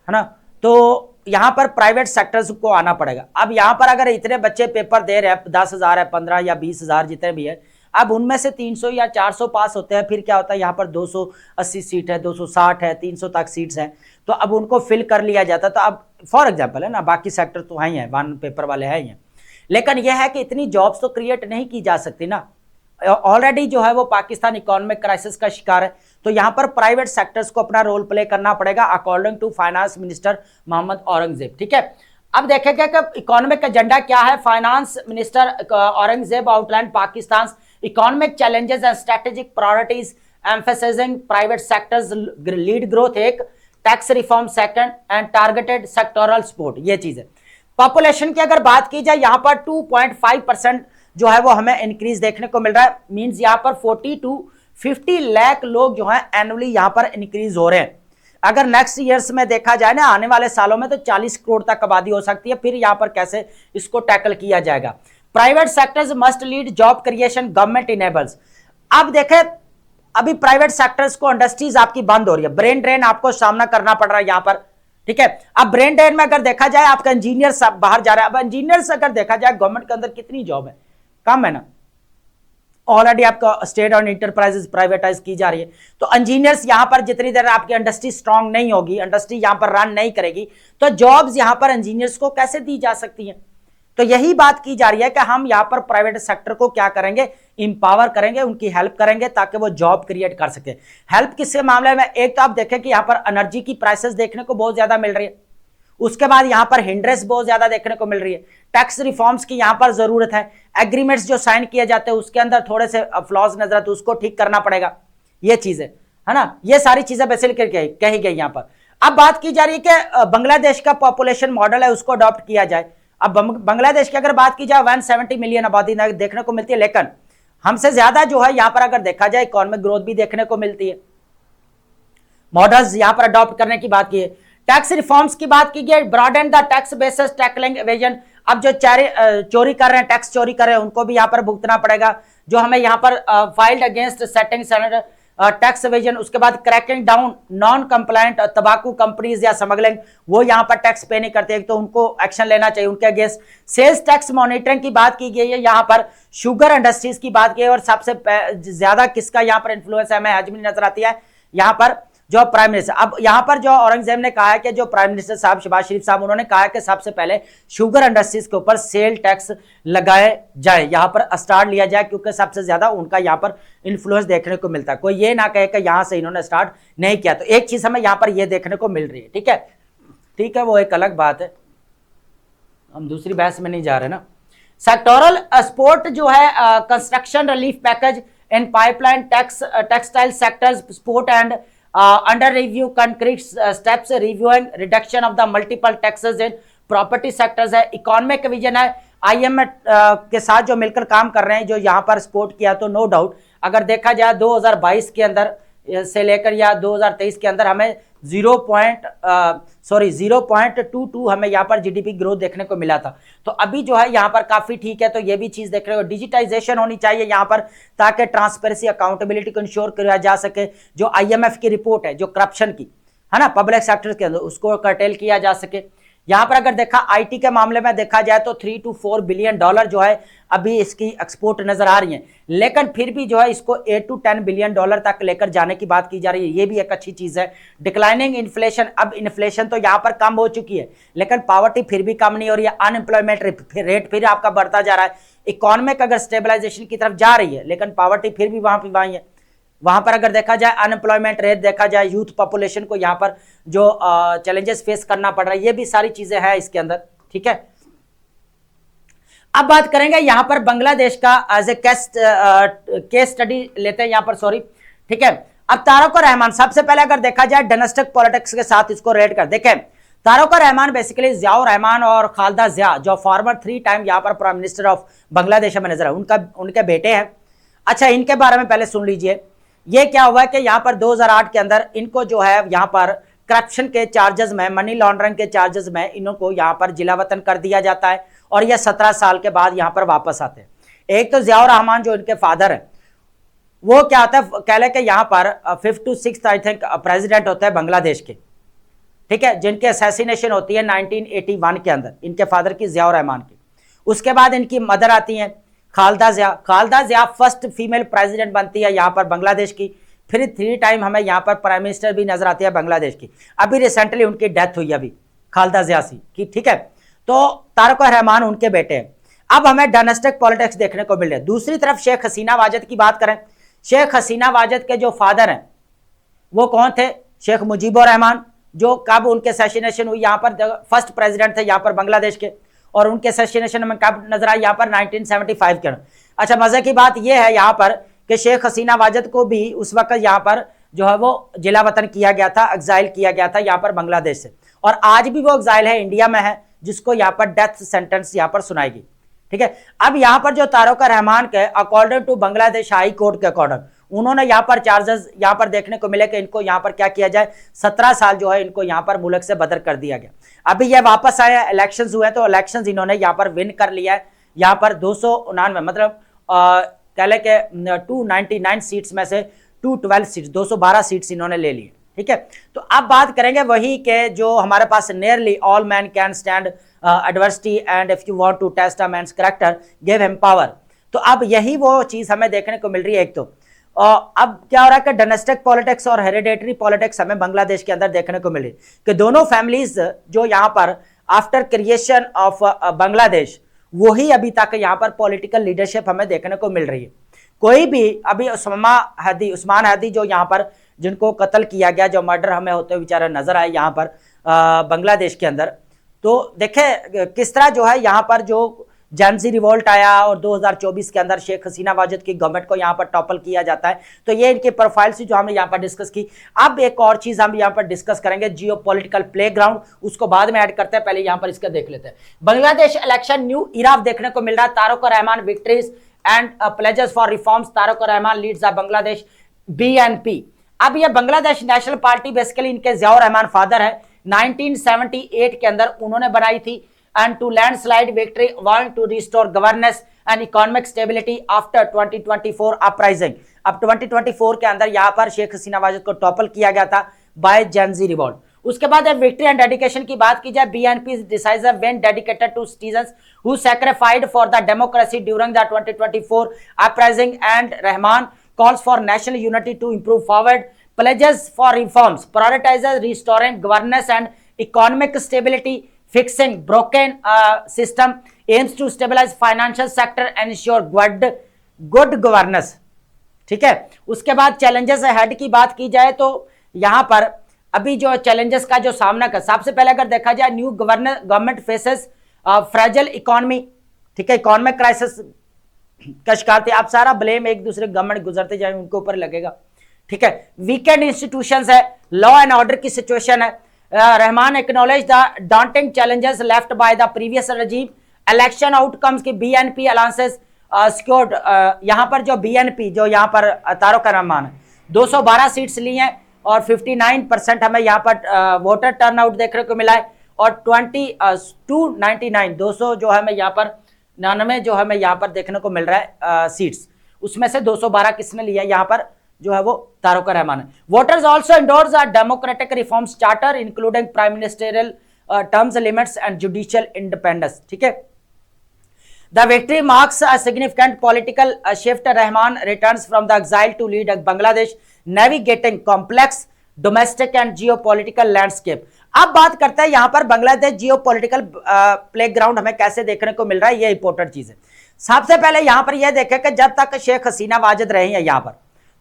ना। तो यहां पर प्राइवेट सेक्टर्स को आना पड़ेगा। अब यहां पर अगर इतने बच्चे पेपर दे रहे हैं, 10,000 है, 15 या 20,000 जितने भी है, अब उनमें से 300 या 400 पास होते हैं, फिर क्या होता है यहाँ पर 280 सीट है, 260 है, 300 तक सीट्स हैं, तो अब उनको फिल कर लिया जाता। तो अब फॉर एग्जाम्पल है ना, बाकी सेक्टर तो है ही है, 1 पेपर वाले हैं ही हैं, लेकिन यह है कि इतनी जॉब्स तो क्रिएट नहीं की जा सकती ना। ऑलरेडी जो है वो पाकिस्तान इकोनॉमिक क्राइसिस का शिकार है, तो यहां पर प्राइवेट सेक्टर्स को अपना रोल प्ले करना पड़ेगा according to finance minister Mohammad Aurangzeb. ठीक है, अब देखेंगे कि इकोनॉमिक एजेंडा क्या है। Finance minister Aurangzeb outline Pakistan economic challenges and strategic priorities emphasising private sectors lead growth एक, tax reform second and targeted sectoral support, ये चीज है। पॉपुलेशन की अगर बात की जाए यहाँ पर 2.5% जो है वो हमें इंक्रीज देखने को मिल रहा है, मींस यहाँ पर 40 to 50 लाख लोग जो है एनुअली यहाँ पर इंक्रीज हो रहे हैं। अगर नेक्स्ट ईयर्स में देखा जाए ना, आने वाले सालों में तो 40 करोड़ तक आबादी हो सकती है। फिर यहाँ पर कैसे इसको टैकल किया जाएगा। Private sectors must lead job creation, government enables. अब देखें अभी प्राइवेट सेक्टर्स को, इंडस्ट्रीज आपकी बंद हो रही है, ब्रेन ड्रेन आपको सामना करना पड़ रहा है यहाँ पर। ठीक है, अब ब्रेन ड्रेन में अगर देखा जाए आपका इंजीनियर सब बाहर जा रहा है। अब इंजीनियर्स अगर देखा जाए गवर्नमेंट के अंदर कितनी जॉब है, कम है ना। ऑलरेडी आपका स्टेट और इंटरप्राइजेस प्राइवेटाइज की जा रही है, तो इंजीनियर्स यहां पर जितनी देर आपकी इंडस्ट्री स्ट्रांग नहीं होगी, इंडस्ट्री यहां पर रन नहीं करेगी, तो जॉब्स यहां पर इंजीनियर्स को कैसे दी जा सकती हैं। तो यही बात की जा रही है कि हम यहां पर प्राइवेट सेक्टर को क्या करेंगे, इंपावर करेंगे, उनकी हेल्प करेंगे ताकि वो जॉब क्रिएट कर सके। हेल्प किसके मामले में, एक तो आप देखें कि यहां पर एनर्जी की प्राइसेस देखने को बहुत ज्यादा मिल रही है, उसके बाद यहां पर हिंड्रेंस बहुत ज्यादा देखने को मिल रही है, टैक्स रिफॉर्म्स की यहां पर जरूरत है, एग्रीमेंट्स जो साइन किए जाते हैं उसके अंदर थोड़े से फ्लॉज नजर आते हैं, उसको ठीक करना पड़ेगा, ये चीज है ना। ये सारी चीजें बेसिकली कही गई यहां पर। अब बात की जा रही है कि बांग्लादेश का पॉपुलेशन मॉडल है उसको अडॉप्ट किया जाए। अब बांग्लादेश की अगर बात की जाए 170 मिलियन आबादी देखने को मिलती है, लेकिन हमसे ज्यादा जो है यहां पर अगर देखा जाए इकोनॉमिक ग्रोथ भी देखने को मिलती है। मॉडल्स यहां पर अडॉप्ट करने की बात की है। टैक्स रिफॉर्म्स की बात की गई, broaden the tax basis, tackling evasion. अब जो चोरी कर रहे हैं, टैक्स चोरी कर रहे हैं, उनको भी यहां पर भुगतना पड़ेगा, जो हमें यहां पर filed against setting standard tax evasion. उसके बाद क्रैकिंग डाउन नॉन कंप्लायंट तंबाकू कंपनीज या स्मगलिंग, वो यहां पर टैक्स पे नहीं करते, तो उनको एक्शन लेना चाहिए उनके अगेंस्ट। सेल्स टैक्स मॉनिटरिंग की बात की गई है, यहां पर शुगर इंडस्ट्रीज की बात की है, और सबसे ज्यादा किसका यहां पर इन्फ्लुएंस है हमें हजमी नजर आती है यहां पर जो प्राइम मिनिस्टर। अब यहां पर जो औरंगजेब ने कहा है कि जो प्राइम मिनिस्टर साहब शहबाज शरीफ साहब, उन्होंने कहा है कि सबसे पहले शुगर इंडस्ट्रीज के ऊपर सेल टैक्स लगाए जाए, यहां पर स्टार्ट लिया जाए, क्योंकि सबसे ज्यादा उनका यहां पर इन्फ्लुएंस देखने को मिलता है। कोई ये ना कहे कि यहां से इन्होंने स्टार्ट नहीं किया। तो एक चीज हमें यहां पर यह देखने को मिल रही है। ठीक है, वो एक अलग बात है, हम दूसरी बहस में नहीं जा रहे ना। सेक्टोरल सपोर्ट जो है, construction relief package in pipeline, textile sectors support and under review concrete steps reviewing reduction of the multiple taxes in property sectors है। इकोनॉमिक विजन है, IMF के साथ जो मिलकर काम कर रहे हैं, जो यहाँ पर सपोर्ट किया। तो नो डाउट अगर देखा जाए 2022 के अंदर से लेकर या 2023 के अंदर हमें 0.22 हमें यहाँ पर जीडीपी ग्रोथ देखने को मिला था। तो अभी जो है यहाँ पर काफी ठीक है। तो ये भी चीज देखने को, डिजिटाइजेशन होनी चाहिए यहाँ पर, ताकि ट्रांसपेरेंसी अकाउंटेबिलिटी को इंश्योर किया जा सके। जो IMF की रिपोर्ट है जो करप्शन की है ना पब्लिक सेक्टर के अंदर, उसको कर्टेल किया जा सके। यहां पर अगर देखा आईटी के मामले में देखा जाए तो 3 to 4 बिलियन डॉलर जो है अभी इसकी एक्सपोर्ट नजर आ रही है, लेकिन फिर भी जो है इसको 8 to 10 बिलियन डॉलर तक लेकर जाने की बात की जा रही है। ये भी एक अच्छी चीज है। डिक्लाइनिंग इन्फ्लेशन, अब इन्फ्लेशन तो यहां पर कम हो चुकी है, लेकिन पॉवर्टी फिर भी कम नहीं हो रही है। अनएम्प्लॉयमेंट रेट फिर आपका बढ़ता जा रहा है। इकोनॉमिक अगर स्टेबलाइजेशन की तरफ जा रही है, लेकिन पॉवर्टी फिर भी वहीं है। वहां पर अगर देखा जाए अनएम्प्लॉयमेंट रेट देखा जाए, यूथ पॉपुलेशन को यहाँ पर जो चैलेंजेस फेस करना पड़ रहा है, ये भी सारी चीजें हैं इसके अंदर। ठीक है, अब बात करेंगे यहाँ पर बांग्लादेश का एज ए केस स्टडी लेते हैं यहाँ पर, सॉरी। ठीक है, अब तारक रहमान, सबसे पहले अगर देखा जाए डायनेस्टिक पॉलिटिक्स के साथ इसको रेट कर देखें। तारक रहमान बेसिकली जियाउर रहमान और खालदा जिया, जो फॉर्मर 3 टाइम यहाँ पर प्राइम मिनिस्टर ऑफ बांग्लादेश में नजर है, उनके बेटे हैं। अच्छा, इनके बारे में पहले सुन लीजिए। ये क्या हुआ है कि यहाँ पर 2008 के अंदर इनको जो है यहाँ पर करप्शन के चार्जेस में, मनी लॉन्ड्रिंग के चार्जेस में इनको यहाँ पर जिला वतन कर दिया जाता है, और यह 17 साल के बाद यहाँ पर वापस आते हैं। एक तो जियाउर रहमान जो इनके फादर है, वो क्या होता है, कह ले कि यहाँ पर 5th to 6th I think president होते हैं बांग्लादेश के। ठीक है, जिनकी असैसिनेशन होती है 1981 के अंदर, इनके फादर की, जियाउर रहमान की। उसके बाद इनकी मदर आती हैं खालदा जिया। खालदा जिया फर्स्ट फीमेल प्रेसिडेंट बनती है यहाँ पर बांग्लादेश की। फिर 3 टाइम हमें यहाँ पर प्राइम मिनिस्टर भी नजर आती है बांग्लादेश की। अभी रिसेंटली उनकी डेथ हुई अभी खालदा जिया की। ठीक है, तो तारक रहमान उनके बेटे हैं। अब हमें डायनेस्टिक पॉलिटिक्स देखने को मिल रहा है। दूसरी तरफ शेख हसीना वाजिद की बात करें, शेख हसीना वाजिद के जो फादर हैं वो कौन थे, शेख मुजीबुर रहमान, जो कब उनके असैसिनेशन हुई, यहाँ पर फर्स्ट प्रेसिडेंट थे यहाँ पर बांग्लादेश के, और उनके असैसिनेशन में कब नजर आया, यहाँ पर 1975 के। अच्छा, मजे की बात यह है यहाँ पर कि शेख हसीना वाजिद को भी उस वक्त यहाँ पर जो है वो जिला वतन किया गया था, एग्जाइल किया गया था यहाँ पर बांग्लादेश से, और आज भी वो एग्जाइल है, इंडिया में है, जिसको यहाँ पर डेथ सेंटेंस यहाँ पर सुनाएगी। ठीक है, अब यहाँ पर जो तारक रहमान के according to Bangladesh high court के अकॉर्डिंग, उन्होंने यहाँ पर चार्जेस यहाँ पर देखने को मिले कि इनको यहाँ पर क्या किया जाए, 17 साल जो है इनको यहाँ पर मुल्क से बदर कर दिया गया। अभी ये वापस आए, इलेक्शंस हुए, तो इलेक्शंस इन्होंने यहाँ पर विन कर लिया है। यहाँ पर 299 मतलब कह ले के 299 सीट्स में से 212 सीट्स, 212 सीट्स इन्होंने ले ली। ठीक है, तो अब बात करेंगे वही के जो हमारे पास nearly all man can stand adversity and if you want to test a man's character give him power. तो अब यही वो चीज हमें देखने को मिल रही है। एक तो अब क्या हो रहा है कि डायनेस्टिक पॉलिटिक्स और हेरिडेटरी पॉलिटिक्स हमें बांग्लादेश के अंदर देखने को मिली कि दोनों फैमिलीज जो यहाँ पर आफ्टर क्रिएशन ऑफ बांग्लादेश, वही अभी तक यहाँ पर पॉलिटिकल लीडरशिप हमें देखने को मिल रही है। कोई भी अभी उस्मान हैदी जो यहाँ पर जिनको कत्ल किया गया, जो मर्डर हमें होते हुए बेचारा नजर आए यहाँ पर बांग्लादेश के अंदर, तो देखे किस तरह जो है यहाँ पर जो जेंजी रिवोल्ट आया और 2024 के अंदर शेख हसीना वाजिद की गवर्नमेंट को यहाँ पर टॉपल किया जाता है। तो ये इनके प्रोफाइल से जो हमने यहाँ पर डिस्कस की। अब एक और चीज हम यहाँ पर डिस्कस करेंगे, जियो पॉलिटिकल प्लेग्राउंड, उसको बाद में ऐड करते हैं, पहले यहाँ पर इसका देख लेते हैं। बांग्लादेश इलेक्शन न्यू इरा देखने को मिल रहा है। Tarique Rahman victories and pledges for reforms, Tarique Rahman leads the Bangladesh BNP। अब ये बांग्लादेश नेशनल पार्टी बेसिकली इनके जियाउर रहमान फादर है, 1978 के अंदर उन्होंने बनाई थी। And to landslide victory, want to restore governance and economic stability after 2024 uprising। अब 2024 के अंदर यहाँ पर शेख हसीना वाजिद को टॉपल किया गया था बाय जेंजी रिवॉल्ट। उसके बाद विक्ट्री एंड डेडिकेशन की बात की जाए, BNP is decisive when dedicated to citizens who sacrificed for the democracy during the 2024 uprising, and Rahman calls for national unity to improve forward, pledges for reforms, prioritizes restoring governance and economic stability, fixing broken system, aims to stabilize financial sector and ensure good governance। ठीक है, उसके बाद चैलेंजेस हेड की बात की जाए तो यहाँ पर अभी जो चैलेंजेस का जो सामना कर, सबसे पहले अगर देखा जाए new government faces fragile economy. ठीक है, इकोनॉमिक क्राइसिस का शिकार थे। आप सारा ब्लेम एक दूसरे गवर्नमेंट गुजरते जाए उनके ऊपर लगेगा। ठीक है, वीकेंड इंस्टीट्यूशंस है, लॉ एंड ऑर्डर की सिचुएशन है। Rahman acknowledge the daunting challenges left by the previous regime, election outcomes की BNP alliances secured। यहाँ पर जो BNP जो यहाँ पर तारक रहमान है, 212 सीट्स ली हैं और 59% हमें यहाँ पर वोटर टर्नआउट देखने को मिला है और 299 200 जो हमें यहाँ पर 99 जो हमें यहाँ पर देखने को मिल रहा है सीट्स, उसमें से 212 किसने लिया यहाँ पर जो है वो तारक रहमान है। Voters also endorse a democratic reforms charter including prime ministerial terms limits and judicial independence. ठीक है, the victory marks a significant political shift. Rahman returns from the exile to lead Bangladesh navigating complex domestic and geopolitical landscape. अब बात करते हैं यहाँ पर बांग्लादेश जियोपॉलिटिकल प्लेग्राउंड हमें कैसे देखने को मिल रहा है, ये इंपॉर्टेंट चीज है। सबसे पहले यहाँ पर यह देखें कि जब तक शेख हसीना वाजिद रही है यहाँ पर,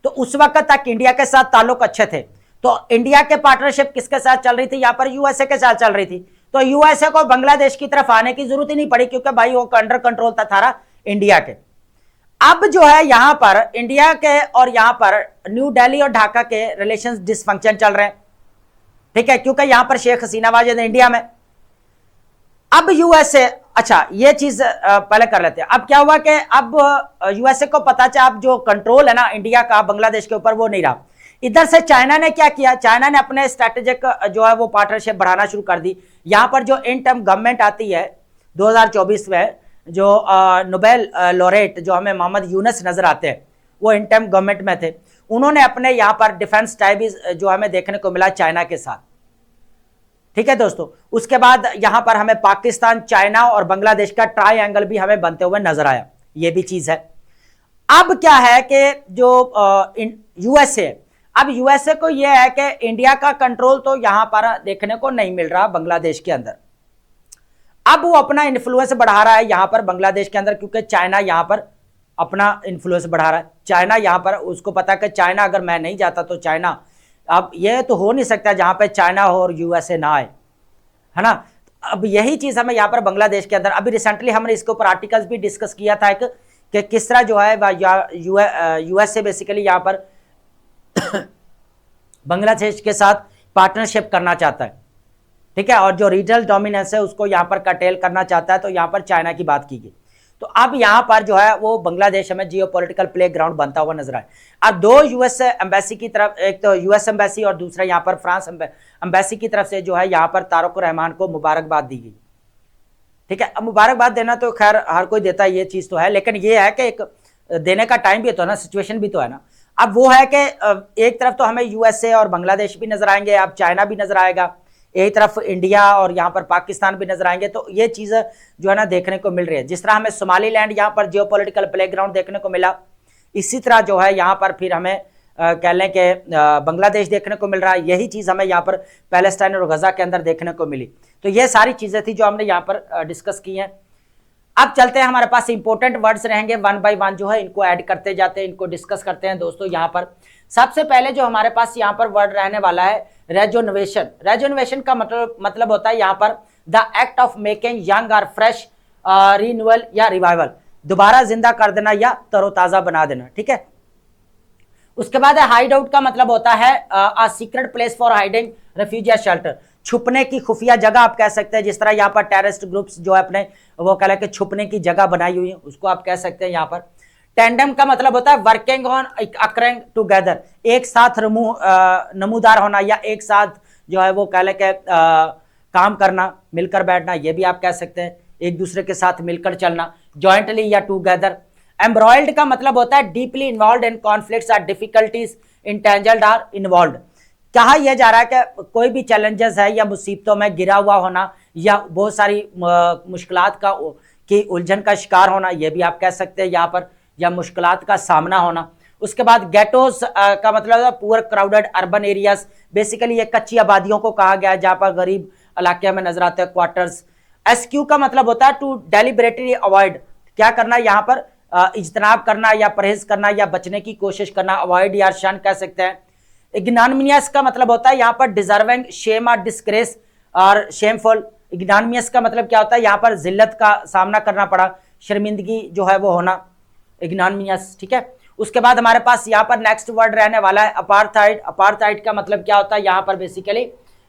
तो उस वक्त तक इंडिया के साथ ताल्लुक अच्छे थे। तो इंडिया के पार्टनरशिप किसके साथ चल रही थी यहाँ पर, यूएसए के साथ चल रही थी। तो यूएसए को बांग्लादेश की तरफ आने की जरूरत ही नहीं पड़ी क्योंकि भाई वो अंडर कंट्रोल था सारा इंडिया के। अब जो है यहाँ पर इंडिया के और यहाँ पर न्यू दिल्ली और ढाका के रिलेशंस डिसफंक्शन चल रहे हैं। ठीक है, क्योंकि यहां पर शेख हसीना वाजिद इंडिया में, अब यूएसए, अच्छा ये चीज पहले कर लेते हैं। अब क्या हुआ कि अब यूएसए को पता चला अब जो कंट्रोल है ना इंडिया का बांग्लादेश के ऊपर वो नहीं रहा। इधर से चाइना ने क्या किया, चाइना ने अपने स्ट्रेटेजिक जो है वो पार्टनरशिप बढ़ाना शुरू कर दी। यहां पर जो इन टर्म गवर्नमेंट आती है 2024 में, जो नोबेल लॉरेट जो हमें मोहम्मद यूनुस नजर आते हैं, वो इन टर्म गवर्नमेंट में थे। उन्होंने अपने यहाँ पर डिफेंस टाई भी जो हमें देखने को मिला चाइना के साथ। ठीक है दोस्तों, उसके बाद यहां पर हमें पाकिस्तान, चाइना और बांग्लादेश का ट्रायंगल भी हमें बनते हुए नजर आया, ये भी चीज है। अब क्या है कि जो यूएसए, अब यूएसए को यह है कि इंडिया का कंट्रोल तो यहां पर देखने को नहीं मिल रहा बांग्लादेश के अंदर। अब वो अपना इन्फ्लुएंस बढ़ा रहा है यहां पर बांग्लादेश के अंदर, क्योंकि चाइना यहां पर अपना इन्फ्लुएंस बढ़ा रहा है। चाइना यहां पर उसको पता है कि चाइना अगर मैं नहीं जाता तो चाइना, अब यह तो हो नहीं सकता जहां पे चाइना हो और यूएसए ना आए, है ना। अब यही चीज हमें यहाँ पर बांग्लादेश के अंदर, अभी रिसेंटली हमने इसके ऊपर आर्टिकल्स भी डिस्कस किया था कि किस तरह जो है यूएसए बेसिकली यहाँ पर बांग्लादेश के साथ पार्टनरशिप करना चाहता है। ठीक है, और जो रीजनल डोमिनेंस है उसको यहाँ पर कटेल करना चाहता है, तो यहाँ पर चाइना की बात की गई। तो अब यहाँ पर जो है वो बांग्लादेश हमें जियोपॉलिटिकल प्ले ग्राउंड बनता हुआ नजर आए। अब दो यूएस एम्बेसी की तरफ, एक तो यूएस एम्बेसी और दूसरा यहाँ पर फ्रांस एम्बेसी की तरफ से जो है यहाँ पर तारक रहमान को मुबारकबाद दी गई। ठीक है, अब मुबारकबाद देना तो खैर हर कोई देता है, ये चीज तो है, लेकिन ये है कि एक देने का टाइम भी तो है ना, सिचुएशन भी तो है ना। अब वो है कि एक तरफ तो हमें यूएसए और बांग्लादेश भी नजर आएंगे, अब चाइना भी नजर आएगा, एक तरफ इंडिया और यहाँ पर पाकिस्तान भी नजर आएंगे। तो ये चीज जो है ना देखने को मिल रही है। जिस तरह हमें सोमालीलैंड यहाँ पर जियोपॉलिटिकल प्लेग्राउंड देखने को मिला, इसी तरह जो है यहाँ पर फिर हमें कह लें कि बांग्लादेश देखने को मिल रहा है। यही चीज हमें यहाँ पर पैलेस्टाइन और गजा के अंदर देखने को मिली। तो ये सारी चीजें थी जो हमने यहाँ पर डिस्कस की हैं। अब चलते हैं, हमारे पास इंपॉर्टेंट वर्ड्स रहेंगे, वन बाय वन जो है इनको ऐड करते जाते हैं, इनको डिस्कस करते हैं दोस्तों। यहाँ पर सबसे पहले जो हमारे पास यहाँ पर वर्ड रहने वाला है रेजुनवेशन। रेजुनवेशन का मतलब होता है यहाँ पर the act of making young और फ्रेश, रिन्यूअल या रिवाइवल, दोबारा जिंदा कर देना या तरोताजा बना देना। ठीक है, उसके बाद हाइड आउट का मतलब होता है a secret place for hiding, refugee या शेल्टर, छुपने की खुफिया जगह आप कह सकते हैं। जिस तरह यहाँ पर टेररिस्ट ग्रुप्स जो है अपने वो कह के छुपने की जगह बनाई हुई है, उसको आप कह सकते हैं यहाँ पर। टेंडम का मतलब होता है वर्किंग ऑन अकरिंग टुगेदर, एक साथ नमूदार होना या एक साथ जो है वो कह के काम करना, मिलकर बैठना, ये भी आप कह सकते हैं, एक दूसरे के साथ मिलकर चलना, जॉइंटली या टुगेदर। एम्ब्रॉयल्ड का मतलब होता है डीपली इन्वॉल्व इन कॉन्फ्लिक्ट्स और डिफिकल्टीज, इंटेंजल्ड आर इन्वॉल्व। कहा यह जा रहा है कि कोई भी चैलेंजेस है या मुसीबतों में गिरा हुआ होना या बहुत सारी मुश्किलात की उलझन का शिकार होना, यह भी आप कह सकते हैं यहाँ पर, या मुश्किलात का सामना होना। उसके बाद गेटोस का मतलब है poor crowded urban areas, basically ये कच्ची आबादियों को कहा गया है जहाँ पर गरीब इलाके में नजर आते हैं, क्वार्टर्स। एसक्यू का मतलब होता है टू डेलिबरेटली अवॉइड, क्या करना यहाँ पर, इज्तनाब करना या परहेज करना या बचने की कोशिश करना, अवॉइड या शन कह सकते हैं। इग्नोमिनियस का मतलब होता है यहाँ पर डिजर्विंग, शेम और डिस्ग्रेस और शेमफुल। इग्नोमिनियस का मतलब क्या होता है, यहाँ पर जिल्लत का सामना करना पड़ा, शर्मिंदगी जो है वो होना, इग्नोमिनियस। ठीक है, उसके बाद हमारे पास यहाँ पर नेक्स्ट वर्ड रहने वाला है अपार्थाइड। अपार्थाइड का मतलब क्या होता है, यहाँ पर basically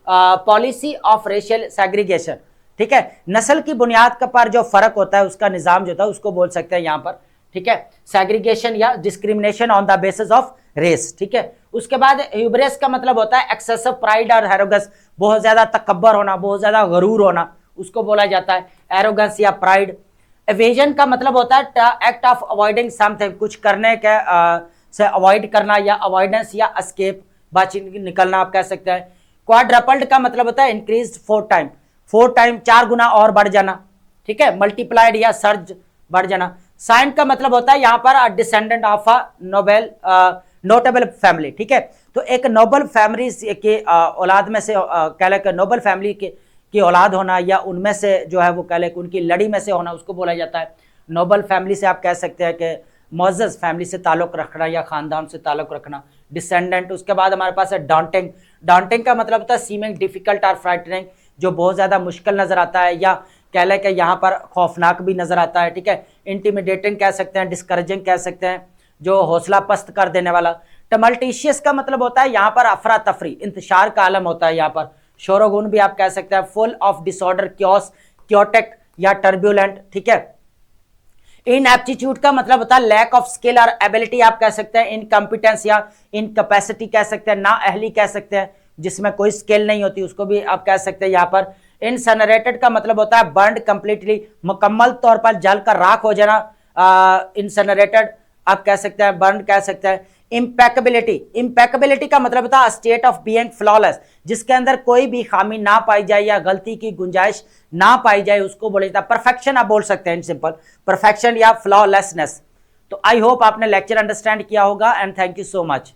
policy of racial segregation. ठीक है, नस्ल की बुनियाद पर जो फर्क होता है उसका निजाम जो था उसको बोल सकते हैं यहाँ पर। ठीक है, सेग्रीगेशन या discrimination on the basis of race. ठीक है, उसके बाद ह्यूब्रिस का मतलब होता है एक्सेसिव प्राइड और एरोगेंस, बहुत ज्यादा तकब्बर होना, बहुत ज्यादा गरूर होना, उसको बोला जाता है एरोगेंस या प्राइड। एवेजन का मतलब होता है एक्ट ऑफ अवॉइडिंग समथिंग, कुछ करने के से अवॉइड करना, या अवॉइडेंस या एस्केप, बातचीत निकलना आप कह सकते हैं। क्वाड्रपल्ड का मतलब होता है इंक्रीज 4 टाइम, 4 टाइम 4 गुना और बढ़ जाना, ठीक है, मल्टीप्लाइड या सर्ज बढ़ जाना। साइन का मतलब होता है यहाँ पर descendant of a notable family, ठीक है, तो एक नोबल फैमिली के औलाद में से कह लें नोबल फैमिली की औलाद होना, या उनमें से जो है वो कह लें उनकी लड़ी में से होना, उसको बोला जाता है नोबल फैमिली से आप कह सकते हैं कि मोअज़्ज़ज़ फैमिली से ताल्लुक़ रखना या ख़ानदान से ताल्लुक़ रखना, डिसेंडेंट। उसके बाद हमारे पास है डॉन्टिंग, डॉन्टिंग का मतलब होता है सीमिंग डिफ़िकल्ट और फ्राइटनिंग, जो बहुत ज़्यादा मुश्किल नज़र आता है, या कह लें कि यहाँ पर खौफनाक भी नज़र आता है, ठीक है। इंटिमिडेटिंग कह सकते हैं, डिस्करेजिंग कह सकते हैं, जो हौसला पस्त कर देने वाला। टमल्टिशियस का मतलब होता है यहाँ पर अफरा तफरी, इंतशार का आलम होता है यहाँ पर। शोरोगुन भी आप कह सकते हैं, full of disorder, chaos, chaotic या टर्ब्यूलेंट, ठीक है। इनएप्टीट्यूड का मतलब होता है लैक ऑफ स्किल और एबिलिटी आप कह सकते हैं, इनकम्पिटेंस या इनकैपेसिटी कह सकते हैं, नाअहली कह सकते हैं, जिसमें कोई स्किल नहीं होती, उसको भी आप कह सकते हैं यहाँ पर। इनसनरेटेड का मतलब होता है बर्न्ड कंप्लीटली, मुकम्मल तौर पर जल कर राख हो जाना, इनसनरेटेड आप कह सकते हैं, बर्न कह सकते हैं। इम्पेकेबिलिटी, इम्पेकेबिलिटी का मतलब होता है स्टेट ऑफ बीइंग फ्लॉलेस, जिसके अंदर कोई भी खामी ना पाई जाए या गलती की गुंजाइश ना पाई जाए, उसको बोला जाता है परफेक्शन, आप बोल सकते हैं इन सिंपल, परफेक्शन या फ्लॉलेसनेस। तो आई होप आपने लेक्चर अंडरस्टैंड किया होगा and thank you so much.